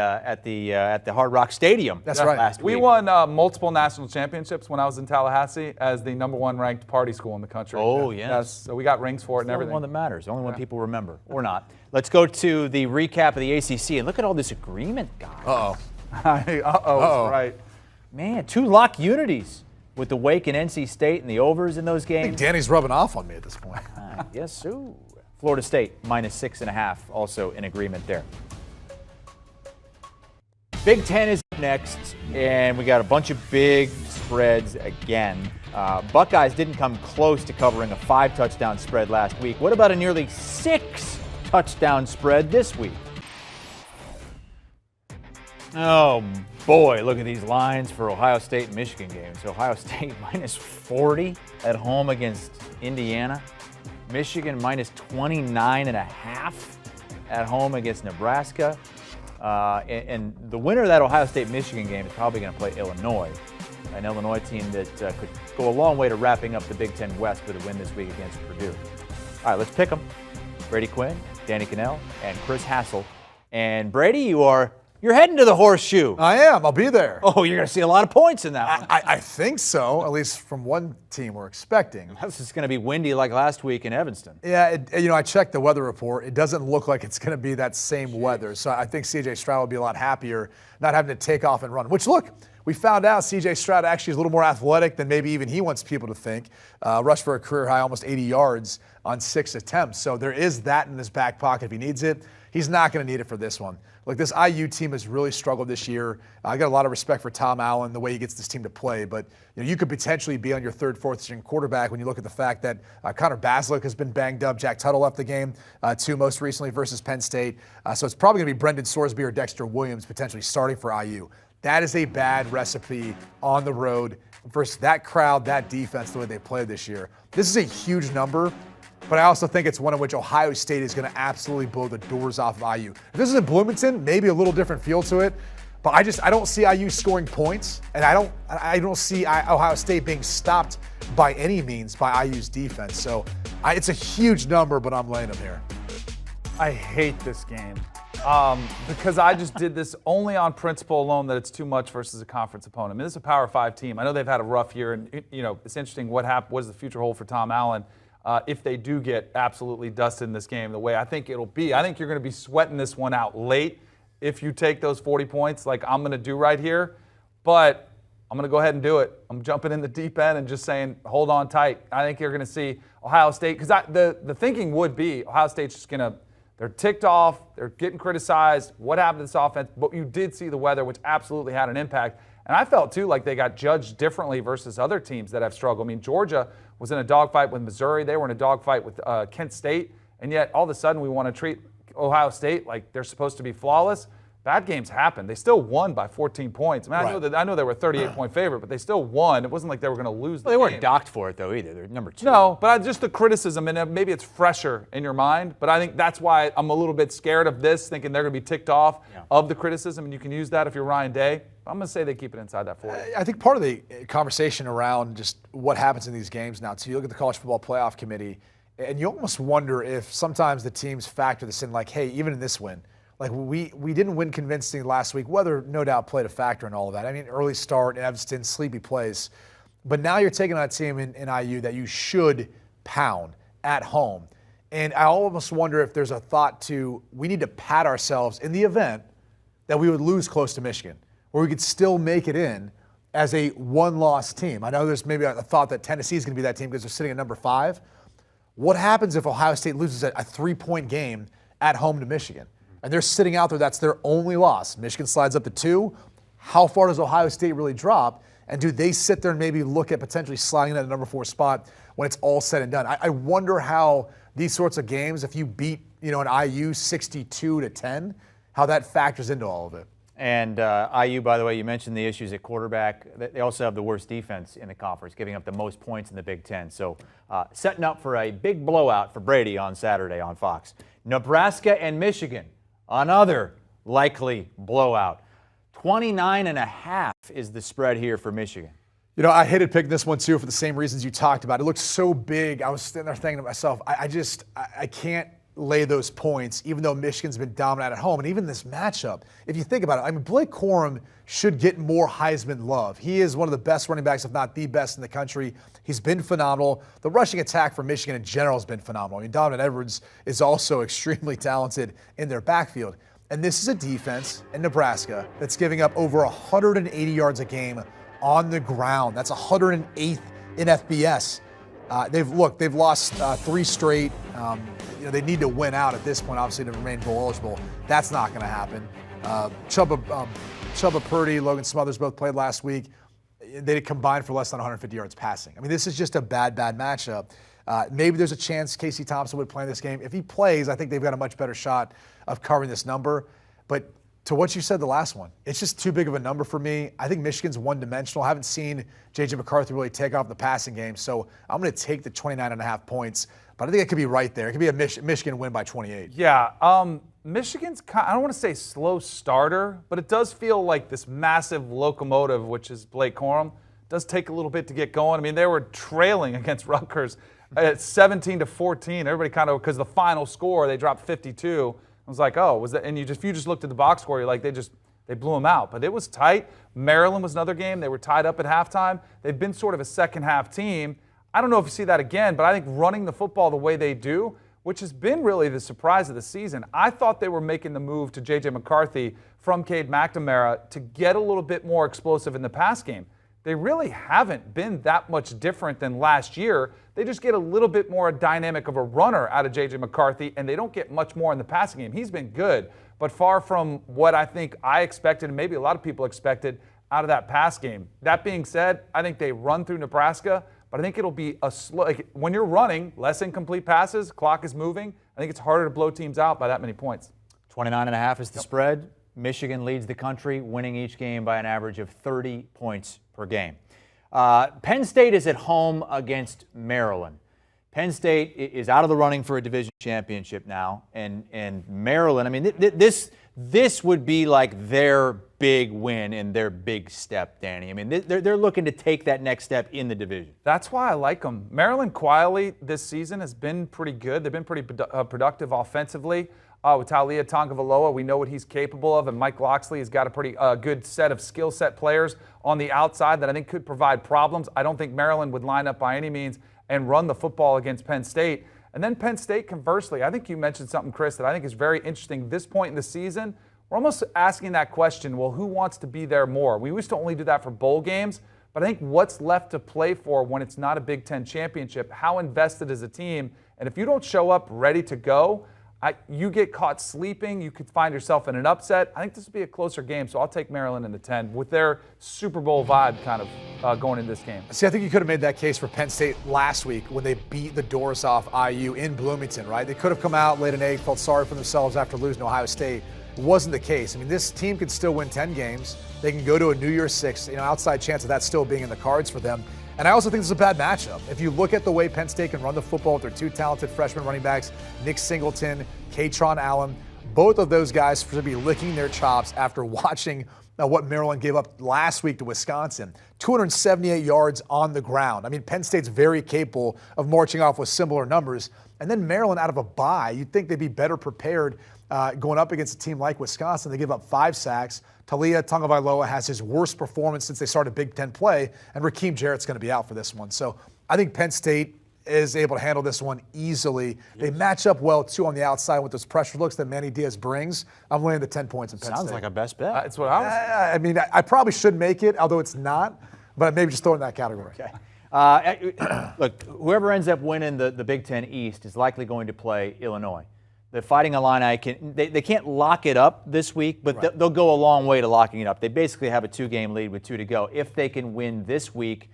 Hard Rock Stadium. That's right. Last We week. won multiple national championships when I was in Tallahassee as the #1 ranked party school in the country. Oh, yes. So we got rings for it and The only everything. one that matters. The only one people remember, or not. Let's go to the recap of the ACC and look at all this agreement, guys. Uh-oh. Right. Man, 2 lock unities with the Wake and NC State and the overs in those I think games. Danny's rubbing off on me at this point. Yes, sir. Florida State -6.5, also in agreement there. Big Ten is up next, and we got a bunch of big spreads again. Buckeyes didn't come close to covering a 5-touchdown spread last week. What about a nearly 6-touchdown spread this week? Oh boy, look at these lines for Ohio State and Michigan games. Ohio State -40 at home against Indiana. Michigan -29.5 at home against Nebraska. And the winner of that Ohio State-Michigan game is probably going to play Illinois, an Illinois team that could go a long way to wrapping up the Big Ten West with a win this week against Purdue. All right, let's pick them. Brady Quinn, Danny Kanell, and Chris Hassel. And Brady, you're heading to the Horseshoe. I am. I'll be there. Oh, you're going to see a lot of points in that one. I think so, at least from one team we're expecting. This is going to be windy like last week in Evanston. Yeah, I checked the weather report. It doesn't look like it's going to be that same weather. So I think C.J. Stroud will be a lot happier not having to take off and run. Which, look, we found out C.J. Stroud actually is a little more athletic than maybe even he wants people to think. Rushed for a career high, almost 80 yards on 6 attempts. So there is that in his back pocket if he needs it. He's not going to need it for this one. Look, this IU team has really struggled this year. I got a lot of respect for Tom Allen, the way he gets this team to play, but you could potentially be on your 3rd, 4th string quarterback when you look at the fact that Connor Basilick has been banged up. Jack Tuttle left the game, too, most recently versus Penn State. So it's probably going to be Brendan Sorsby or Dexter Williams potentially starting for IU. That is a bad recipe on the road versus that crowd, that defense, the way they played this year. This is a huge number. But I also think it's one in which Ohio State is going to absolutely blow the doors off of IU. If this is in Bloomington, maybe a little different feel to it. But I don't see IU scoring points, and I don't see Ohio State being stopped by any means by IU's defense. So it's a huge number, but I'm laying them here. I hate this game because I just did this only on principle alone that it's too much versus a conference opponent. I mean, this is a Power 5 team. I know they've had a rough year, and it's interesting what does the future hold for Tom Allen. If they do get absolutely dusted in this game the way I think it'll be. I think you're going to be sweating this one out late if you take those 40 points like I'm going to do right here. But I'm going to go ahead and do it. I'm jumping in the deep end and just saying hold on tight. I think you're going to see Ohio State, because the thinking would be Ohio State's just going to, they're ticked off, they're getting criticized. What happened to this offense? But you did see the weather, which absolutely had an impact. And I felt, too, like they got judged differently versus other teams that have struggled. I mean, Georgia was in a dogfight with Missouri. They were in a dogfight with Kent State. And yet, all of a sudden, we want to treat Ohio State like they're supposed to be flawless. Bad games happen. They still won by 14 points. I mean, Right. I know they were a 38-point favorite, but they still won. It wasn't like they were going to lose the They game. weren't docked for it, though, either. They're number 2. No, but just the criticism, and maybe it's fresher in your mind, but I think that's why I'm a little bit scared of this, thinking they're going to be ticked off of the criticism, and you can use that if you're Ryan Day. I'm going to say they keep it inside that 40. I think part of the conversation around just what happens in these games now, too, you look at the College Football Playoff Committee, and you almost wonder if sometimes the teams factor this in, like, hey, even in this win, like we didn't win convincingly last week. Weather, no doubt, played a factor in all of that. I mean, early start in Evanston, sleepy plays. But now you're taking on a team in IU that you should pound at home. And I almost wonder if there's a thought to we need to pat ourselves in the event that we would lose close to Michigan, where we could still make it in as a one-loss team. I know there's maybe a thought that Tennessee is going to be that team because they're sitting at number 5. What happens if Ohio State loses a 3-point game at home to Michigan? And they're sitting out there, that's their only loss. Michigan slides up to 2. How far does Ohio State really drop? And do they sit there and maybe look at potentially sliding at the number 4 spot when it's all said and done? I wonder how these sorts of games, if you beat an IU 62-10, how that factors into all of it. And IU, by the way, you mentioned the issues at quarterback. They also have the worst defense in the conference, giving up the most points in the Big Ten. So setting up for a big blowout for Brady on Saturday on Fox. Nebraska and Michigan, another likely blowout. 29.5 is the spread here for Michigan. I hated picking this one too for the same reasons you talked about. It looked so big. I was sitting there thinking to myself, I can't lay those points, even though Michigan's been dominant at home. And even this matchup, if you think about it, Blake Corum should get more Heisman love. He is one of the best running backs, if not the best in the country. He's been phenomenal. The rushing attack for Michigan in general has been phenomenal. Donovan Edwards is also extremely talented in their backfield. And this is a defense in Nebraska that's giving up over 180 yards a game on the ground. That's 108th in FBS. They've lost 3 straight. They need to win out at this point, obviously, to remain bowl eligible. That's not going to happen. Chuba Purdy, Logan Smothers both played last week. They combined for less than 150 yards passing. This is just a bad matchup. Maybe there's a chance Casey Thompson would play in this game. If he plays, I think they've got a much better shot of covering this number. But to what you said the last one, it's just too big of a number for me. I think Michigan's one-dimensional. I haven't seen J.J. McCarthy really take off the passing game, so I'm going to take the 29.5 points. But I think it could be right there. It could be a Michigan win by 28. Yeah, Michigan's, I don't want to say slow starter, but it does feel like this massive locomotive, which is Blake Corum, does take a little bit to get going. They were trailing against Rutgers at 17-14. Everybody kind of, because the final score, they dropped 52. I was like, oh, was that? And if you just looked at the box score, you're like, they blew them out. But it was tight. Maryland was another game. They were tied up at halftime. They've been sort of a second-half team. I don't know if you see that again, but I think running the football the way they do, which has been really the surprise of the season. I thought they were making the move to J.J. McCarthy from Cade McNamara to get a little bit more explosive in the pass game. They really haven't been that much different than last year. They just get a little bit more dynamic of a runner out of J.J. McCarthy, and they don't get much more in the passing game. He's been good, but far from what I think I expected and maybe a lot of people expected out of that pass game. That being said, I think they run through Nebraska, but I think it'll be a slow, when you're running, less incomplete passes, clock is moving, I think it's harder to blow teams out by that many points. 29.5 is the spread. Michigan leads the country, winning each game by an average of 30 points per game. Penn State is at home against Maryland. Penn State is out of the running for a division championship now, and Maryland, this would be like their big win and their big step, Danny. They're looking to take that next step in the division. That's why I like them. Maryland quietly this season has been pretty good. They've been pretty productive offensively. With Taulia Tagovailoa, we know what he's capable of, and Mike Locksley has got a pretty good set of skill set players on the outside that I think could provide problems. I don't think Maryland would line up by any means and run the football against Penn State. And then Penn State, conversely, I think you mentioned something, Chris, that I think is very interesting. This point in the season, we're almost asking that question, well, who wants to be there more? We used to only do that for bowl games, but I think what's left to play for when it's not a Big Ten championship, how invested is a team? And if you don't show up ready to go, you get caught sleeping, you could find yourself in an upset. I think this would be a closer game, so I'll take Maryland in the 10 with their Super Bowl vibe kind of going into this game. See, I think you could have made that case for Penn State last week when they beat the doors off IU in Bloomington, right? They could have come out, laid an egg, felt sorry for themselves after losing to Ohio State. It wasn't the case. This team could still win 10 games. They can go to a New Year's Six, outside chance of that still being in the cards for them. And I also think this is a bad matchup. If you look at the way Penn State can run the football with their 2 talented freshman running backs, Nick Singleton, Katron Allen, both of those guys should be licking their chops after watching what Maryland gave up last week to Wisconsin. 278 yards on the ground. Penn State's very capable of marching off with similar numbers. And then Maryland out of a bye, you'd think they'd be better prepared going up against a team like Wisconsin. They give up 5 sacks. Taulia Tagovailoa has his worst performance since they started Big Ten play, and Raheem Jarrett's going to be out for this one. So I think Penn State is able to handle this one easily. They match up well, too, on the outside with those pressure looks that Manny Diaz brings. I'm laying the 10 points in Penn State. Sounds like a best bet. That's what I was. I probably should make it, although it's not, but maybe just throw it in that category. Okay. Look, whoever ends up winning the Big Ten East is likely going to play Illinois. The Fighting Illini they can't lock it up this week, but they'll go a long way to locking it up. They basically have a 2-game lead with 2 to go. If they can win this week,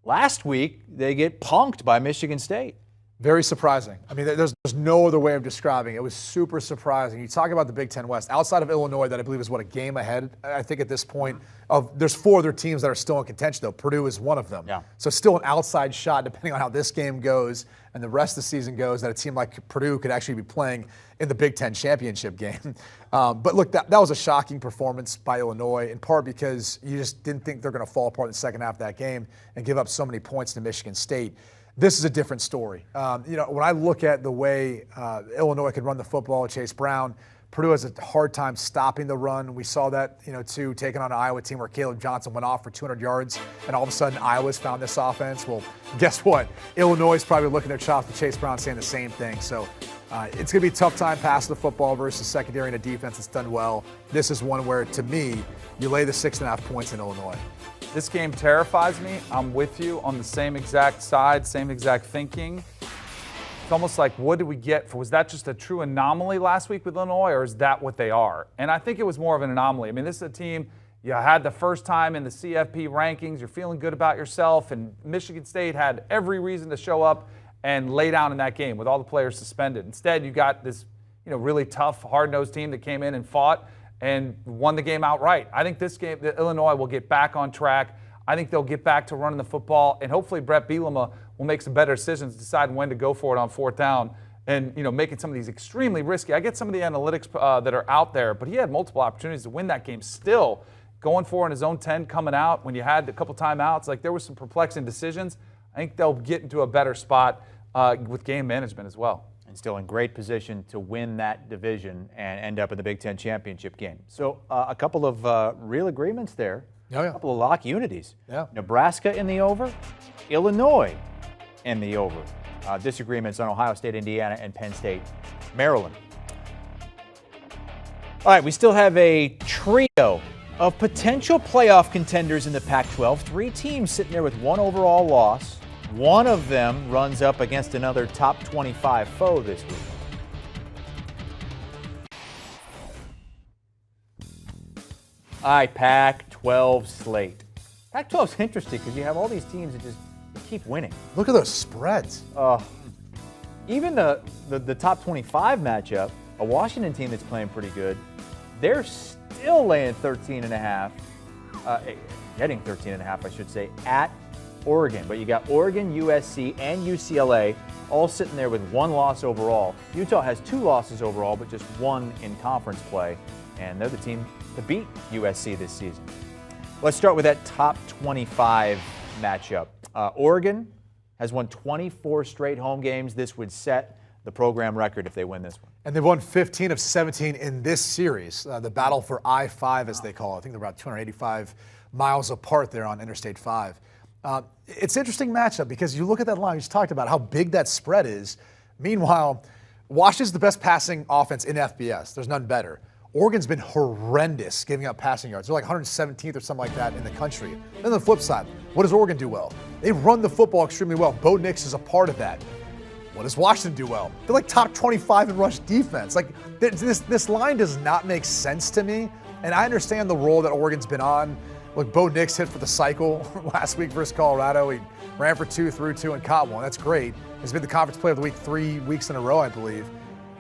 last week they get punked by Michigan State. Very surprising. I mean, there's no other way of describing it. It was super surprising. You talk about the Big Ten West, outside of Illinois, that I believe is a game ahead, I think, at this point. There's 4 other teams that are still in contention, though. Purdue is one of them. Yeah. So still an outside shot, depending on how this game goes and the rest of the season goes, that a team like Purdue could actually be playing in the Big Ten championship game. But look, that was a shocking performance by Illinois, in part because you just didn't think they're going to fall apart in the second half of that game and give up so many points to Michigan State. This is a different story. When I look at the way Illinois could run the football, Chase Brown, Purdue has a hard time stopping the run. We saw that, too, taking on an Iowa team where Caleb Johnson went off for 200 yards, and all of a sudden Iowa's found this offense. Well, guess what? Illinois is probably looking their chops to Chase Brown saying the same thing. So it's going to be a tough time passing the football versus secondary and a defense that's done well. This is one where, to me, you lay the 6.5 points in Illinois. This game terrifies me. I'm with you on the same exact side, same exact thinking. It's almost like, what did we get? Was that just a true anomaly last week with Illinois, or is that what they are? And I think it was more of an anomaly. I mean, this is a team you had the first time in the CFP rankings. You're feeling good about yourself, and Michigan State had every reason to show up and lay down in that game with all the players suspended. Instead, you got this, really tough, hard-nosed team that came in and fought and won the game outright. I think this game, Illinois will get back on track. I think they'll get back to running the football, and hopefully Brett Bielema will make some better decisions, decide when to go for it on 4th down, and making some of these extremely risky. I get some of the analytics that are out there, but he had multiple opportunities to win that game still, going for in his own 10, coming out when you had a couple timeouts. Like, there was some perplexing decisions. I think they'll get into a better spot with game management as well. And still in great position to win that division and end up in the Big Ten championship game. So a couple of real agreements there. A couple of lock unities. Nebraska in the over, Illinois in the over. Disagreements on Ohio State, Indiana, and Penn State, Maryland. All right, we still have a trio of potential playoff contenders in the Pac-12. 3 teams sitting there with 1 overall loss. One of them runs up against another top 25 foe this week. All right, Pac-12 slate. Pac-12 is interesting because you have all these teams that just keep winning. Look at those spreads. Even the top 25 matchup, a Washington team that's playing pretty good, they're still laying 13.5, getting 13.5, I should say, at Oregon. But you got Oregon, USC, and UCLA all sitting there with 1 loss overall. Utah has 2 losses overall, but just 1 in conference play, and they're the team to beat USC this season. Let's start with that top 25 matchup. Oregon has won 24 straight home games. This would set the program record if they win this one. And they've won 15 of 17 in this series, the battle for I-5, as they call it. I think they're about 285 miles apart there on Interstate 5. It's an interesting matchup because you look at that line, you just talked about how big that spread is. Meanwhile, Washington's the best passing offense in FBS. There's none better. Oregon's been horrendous giving up passing yards. They're like 117th or something like that in the country. Then on the flip side, what does Oregon do well? They run the football extremely well. Bo Nix is a part of that. What does Washington do well? They're like top 25 in rush defense. Like, this line does not make sense to me. And I understand the role that Oregon's been on. Look, Bo Nix hit for the cycle last week versus Colorado. He ran for 2, threw 2, and caught 1. That's great. He's been the conference player of the week 3 weeks in a row, I believe.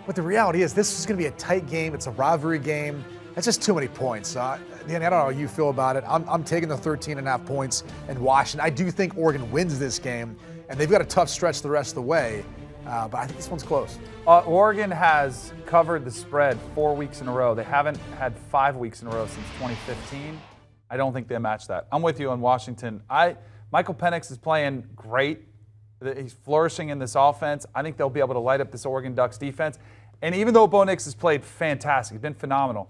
But the reality is this is going to be a tight game. It's a rivalry game. That's just too many points. Danny, I don't know how you feel about it. I'm taking the 13.5 points in Washington. I do think Oregon wins this game, and they've got a tough stretch the rest of the way. But I think this one's close. Oregon has covered the spread 4 weeks in a row. They haven't had 5 weeks in a row since 2015. I don't think they match that. I'm with you on Washington. Michael Penix is playing great. He's flourishing in this offense. I think they'll be able to light up this Oregon Ducks defense. And even though Bo Nix has played fantastic, he's been phenomenal,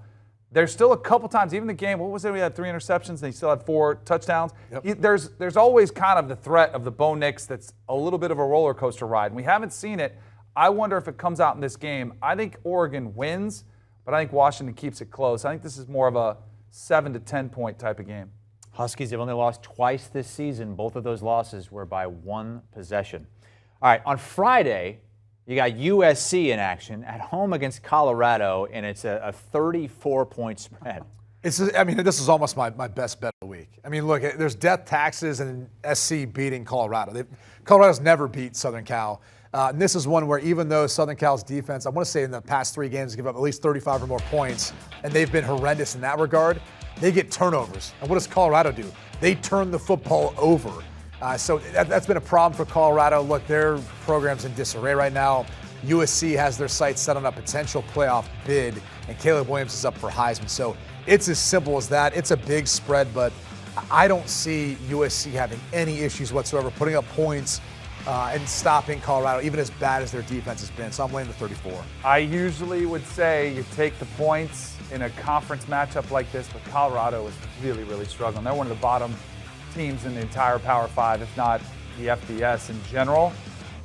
there's still a couple times, even the game, what was it? We had 3 interceptions and he still had 4 touchdowns. Yep. There's always kind of the threat of the Bo Nix that's a little bit of a roller coaster ride. And we haven't seen it. I wonder if it comes out in this game. I think Oregon wins, but I think Washington keeps it close. I think this is more of a 7 to 10 point type of game. Huskies have only lost twice this season. Both of those losses were by one possession. All right, on Friday, you got USC in action at home against Colorado, and it's a 34-point spread. This is almost my best bet of the week. I mean, look, there's death taxes and SC beating Colorado. Colorado's never beat Southern Cal. And this is one where even though Southern Cal's defense, I want to say in the past 3 games, give up at least 35 or more points, and they've been horrendous in that regard, they get turnovers. And what does Colorado do? They turn the football over. So that's been a problem for Colorado. Look, their program's in disarray right now. USC has their sights set on a potential playoff bid, and Caleb Williams is up for Heisman. So it's as simple as that. It's a big spread, but I don't see USC having any issues whatsoever putting up points and stopping Colorado, even as bad as their defense has been. So I'm laying the 34. I usually would say you take the points in a conference matchup like this, but Colorado is really, really struggling. They're one of the bottom teams in the entire Power 5, if not the FBS in general.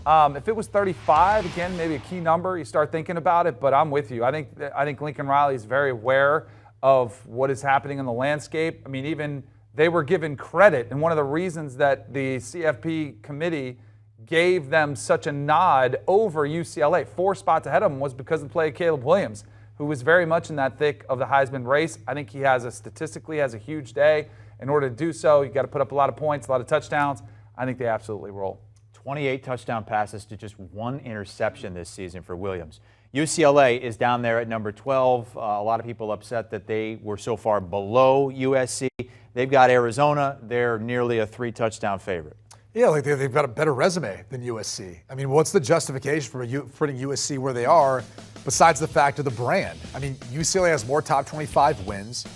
If it was 35, again, maybe a key number, you start thinking about it, but I'm with you. I think Lincoln Riley is very aware of what is happening in the landscape. I mean, even they were given credit, and one of the reasons that the CFP committee gave them such a nod over UCLA, 4 spots ahead of them, was because of the play of Caleb Williams, who was very much in that thick of the Heisman race. I think he statistically has a huge day. In order to do so, you've got to put up a lot of points, a lot of touchdowns. I think they absolutely roll. 28 touchdown passes to just 1 interception this season for Williams. UCLA is down there at number 12. A lot of people upset that they were so far below USC. They've got Arizona. They're nearly a 3-touchdown favorite. Yeah, like they've got a better resume than USC. I mean, what's the justification for putting USC where they are besides the fact of the brand? I mean, UCLA has more top 25 wins.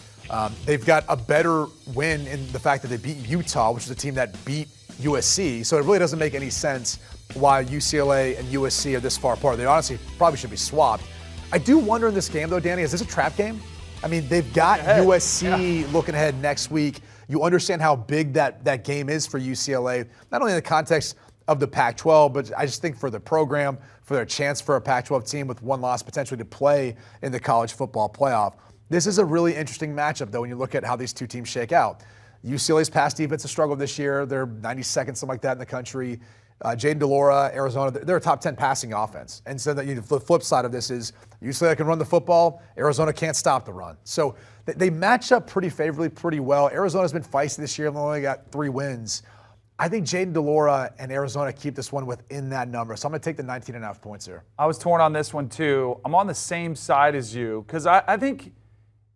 They've got a better win in the fact that they beat Utah, which is a team that beat USC. So it really doesn't make any sense why UCLA and USC are this far apart. They honestly probably should be swapped. I do wonder in this game, though, Danny, is this a trap game? I mean, they've got USC looking ahead next week. You understand how big that game is for UCLA, not only in the context of the Pac-12, but I just think for the program, for their chance for a Pac-12 team with 1 loss potentially to play in the college football playoff. This is a really interesting matchup, though, when you look at how these two teams shake out. UCLA's pass defense has struggled this year. They're 92nd, something like that in the country. Jaden DeLora, Arizona, they're a top 10 passing offense. And so the flip side of this is UCLA can run the football. Arizona can't stop the run. So they match up pretty favorably, pretty well. Arizona's been feisty this year. They've only got 3 wins. I think Jaden DeLora and Arizona keep this one within that number. So I'm going to take the 19.5 points here. I was torn on this one, too. I'm on the same side as you because I think –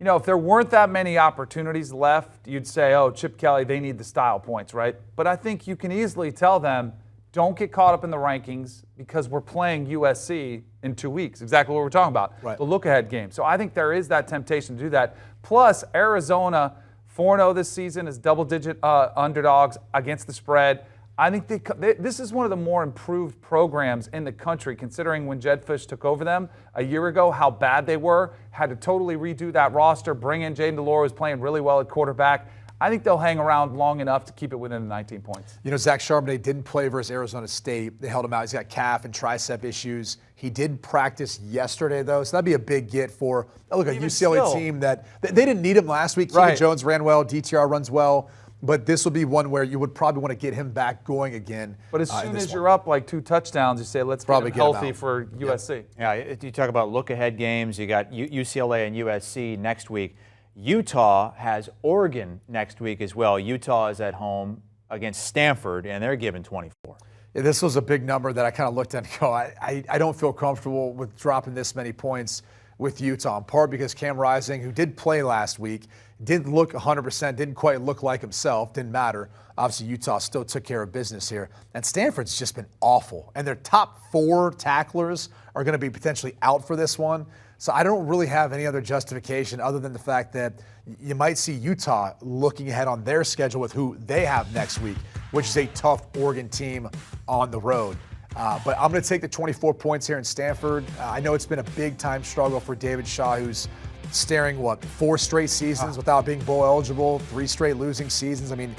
you know, if there weren't that many opportunities left, you'd say, oh, Chip Kelly, they need the style points, right? But I think you can easily tell them, don't get caught up in the rankings because we're playing USC in 2 weeks. Exactly what we're talking about, the look-ahead game. So I think there is that temptation to do that. Plus, Arizona, 4-0 this season is double-digit underdogs against the spread. I think this is one of the more improved programs in the country, considering when Jed Fish took over them a year ago, how bad they were, had to totally redo that roster, bring in Jaden DeLora, who's playing really well at quarterback. I think they'll hang around long enough to keep it within the 19 points. You know, Zach Charbonnet didn't play versus Arizona State. They held him out. He's got calf and tricep issues. He did practice yesterday, though, so that'd be a big get for a UCLA team that they didn't need him last week. Keegan Jones ran well. DTR runs well. But this will be one where you would probably want to get him back going again. But as soon as you're up like 2 touchdowns, you say, let's probably get him healthy for USC. Yeah, you talk about look-ahead games. You got UCLA and USC next week. Utah has Oregon next week as well. Utah is at home against Stanford, and they're given 24. Yeah, this was a big number that I kind of looked at and go, I don't feel comfortable with dropping this many points with Utah, in part because Cam Rising, who did play last week, didn't look 100%, didn't quite look like himself, didn't matter. Obviously, Utah still took care of business here. And Stanford's just been awful. And their top 4 tacklers are going to be potentially out for this one. So I don't really have any other justification other than the fact that you might see Utah looking ahead on their schedule with who they have next week, which is a tough Oregon team on the road. But I'm going to take the 24 points here in Stanford. I know it's been a big-time struggle for David Shaw, who's staring, 4 straight seasons without being bowl eligible, 3 straight losing seasons. I mean,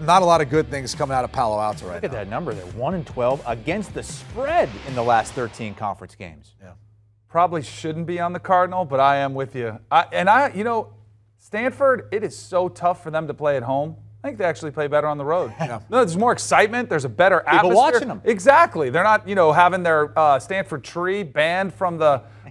not a lot of good things coming out of Palo Alto right now. Look at that number there, 1-12 against the spread in the last 13 conference games. Yeah. Probably shouldn't be on the Cardinal, but I am with you. Stanford, it is so tough for them to play at home. I think they actually play better on the road. No, there's more excitement. There's a better atmosphere. People watching them. Exactly. They're not, having their Stanford tree banned from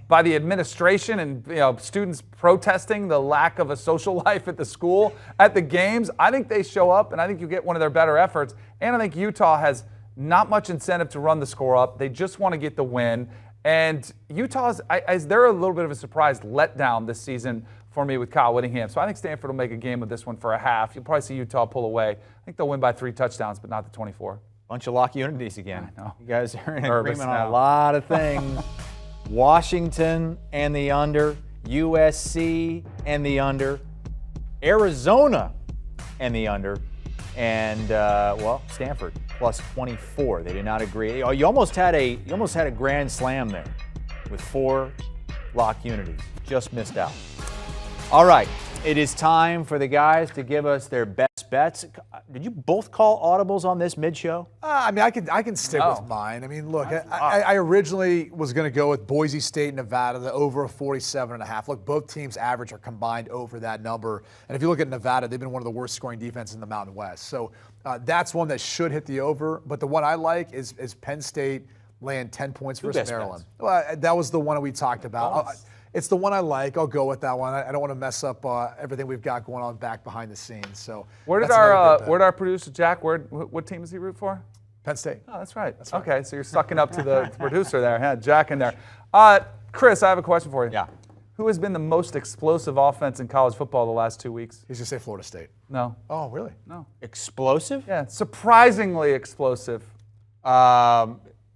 by the administration and students protesting the lack of a social life at the school at the games. I think they show up, and I think you get one of their better efforts. And I think Utah has not much incentive to run the score up. They just want to get the win. And Utah's, they're a little bit of a surprise letdown this season for me with Kyle Whittingham. So I think Stanford will make a game of this one for a half. You'll probably see Utah pull away. I think they'll win by 3 touchdowns, but not the 24. Bunch of lock unities again. I know. You guys are in Nervous agreement on now. a lot of things. Washington and the under, USC and the under, Arizona and the under, and Stanford plus 24. They did not agree. You almost had a grand slam there with 4 lock unities. Just missed out. All right, it is time for the guys to give us their best bets. Did you both call audibles on this mid-show? I can stick with mine. I mean, look, I originally was going to go with Boise State, Nevada, the over a 47.5. Look, both teams average or combined over that number. And if you look at Nevada, they've been one of the worst scoring defenses in the Mountain West. So that's one that should hit the over. But the one I like is Penn State laying 10 points versus Maryland. Well, that was the one that we talked about. It's the one I like. I'll go with that one. I don't want to mess up everything we've got going on back behind the scenes. So where did our producer Jack? What team does he root for? Penn State. Oh, that's right. Okay, so you're sucking up to the producer there. Yeah, Jack in there. Chris, I have a question for you. Yeah. Who has been the most explosive offense in college football the last 2 weeks? He's going to say Florida State. No. Oh, really? No. Explosive? Yeah, surprisingly explosive.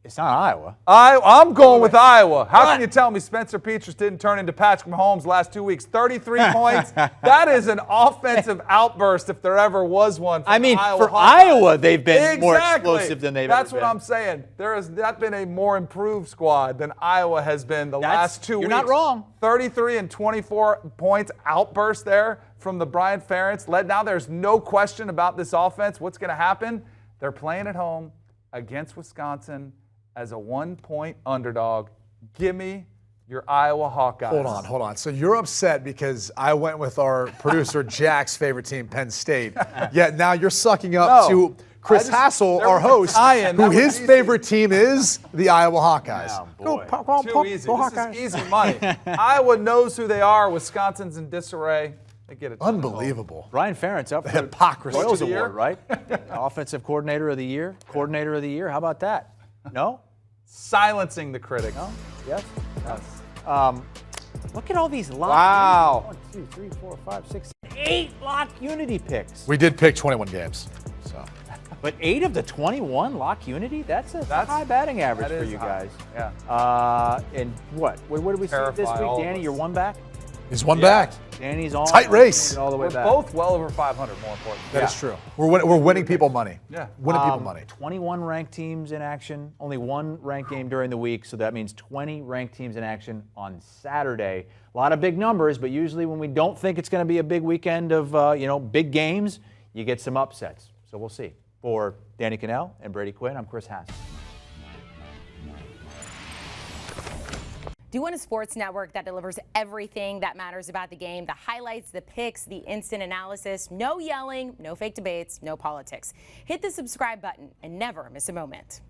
It's not Iowa. I'm going with Iowa. How can you tell me Spencer Petras didn't turn into Patrick Mahomes last 2 weeks? 33 points. That is an offensive outburst if there ever was one. I mean, Iowa for Iowa, they've been more Exactly. explosive than they've That's ever what been. I'm saying. There has not been a more improved squad than Iowa has been the last 2 weeks. You're not wrong. 33 and 24 points outburst there from the Brian Ferentz. Now there's no question about this offense. What's going to happen? They're playing at home against Wisconsin as a 1-point underdog. Give me your Iowa Hawkeyes. Hold on. So you're upset because I went with our producer Jack's favorite team, Penn State. Yet now you're sucking up to Chris Hassel, our host, who his favorite team is the Iowa Hawkeyes. Oh, Too easy. This is easy money. Iowa knows who they are. Wisconsin's in disarray. They get it. Unbelievable. Brian Ferentz up for hypocrisy. the Royals of the year? Award, right? Offensive Coordinator of the Year. Coordinator of the Year. How about that? No? Silencing the critics. No? Yes? Look at all these lock. Wow. 1, 2, 3, 4, 5, 6, 8 lock unity picks. We did pick 21 games. So. But 8 of the 21 lock unity? That's a high batting average for you high. guys. Yeah. And what did we see this Terrify all week? of Danny, us. you're one back? He's one back. Danny's on. Tight race. All the way We're back. both well over 500, more important. That is true. We're winning people money. Yeah. Winning people money. 21 ranked teams in action. Only 1 ranked game during the week, so that means 20 ranked teams in action on Saturday. A lot of big numbers, but usually when we don't think it's going to be a big weekend of big games, you get some upsets. So we'll see. For Danny Kanell and Brady Quinn, I'm Chris Hassel. Do you want a sports network that delivers everything that matters about the game? The highlights, the picks, the instant analysis, no yelling, no fake debates, no politics. Hit the subscribe button and never miss a moment.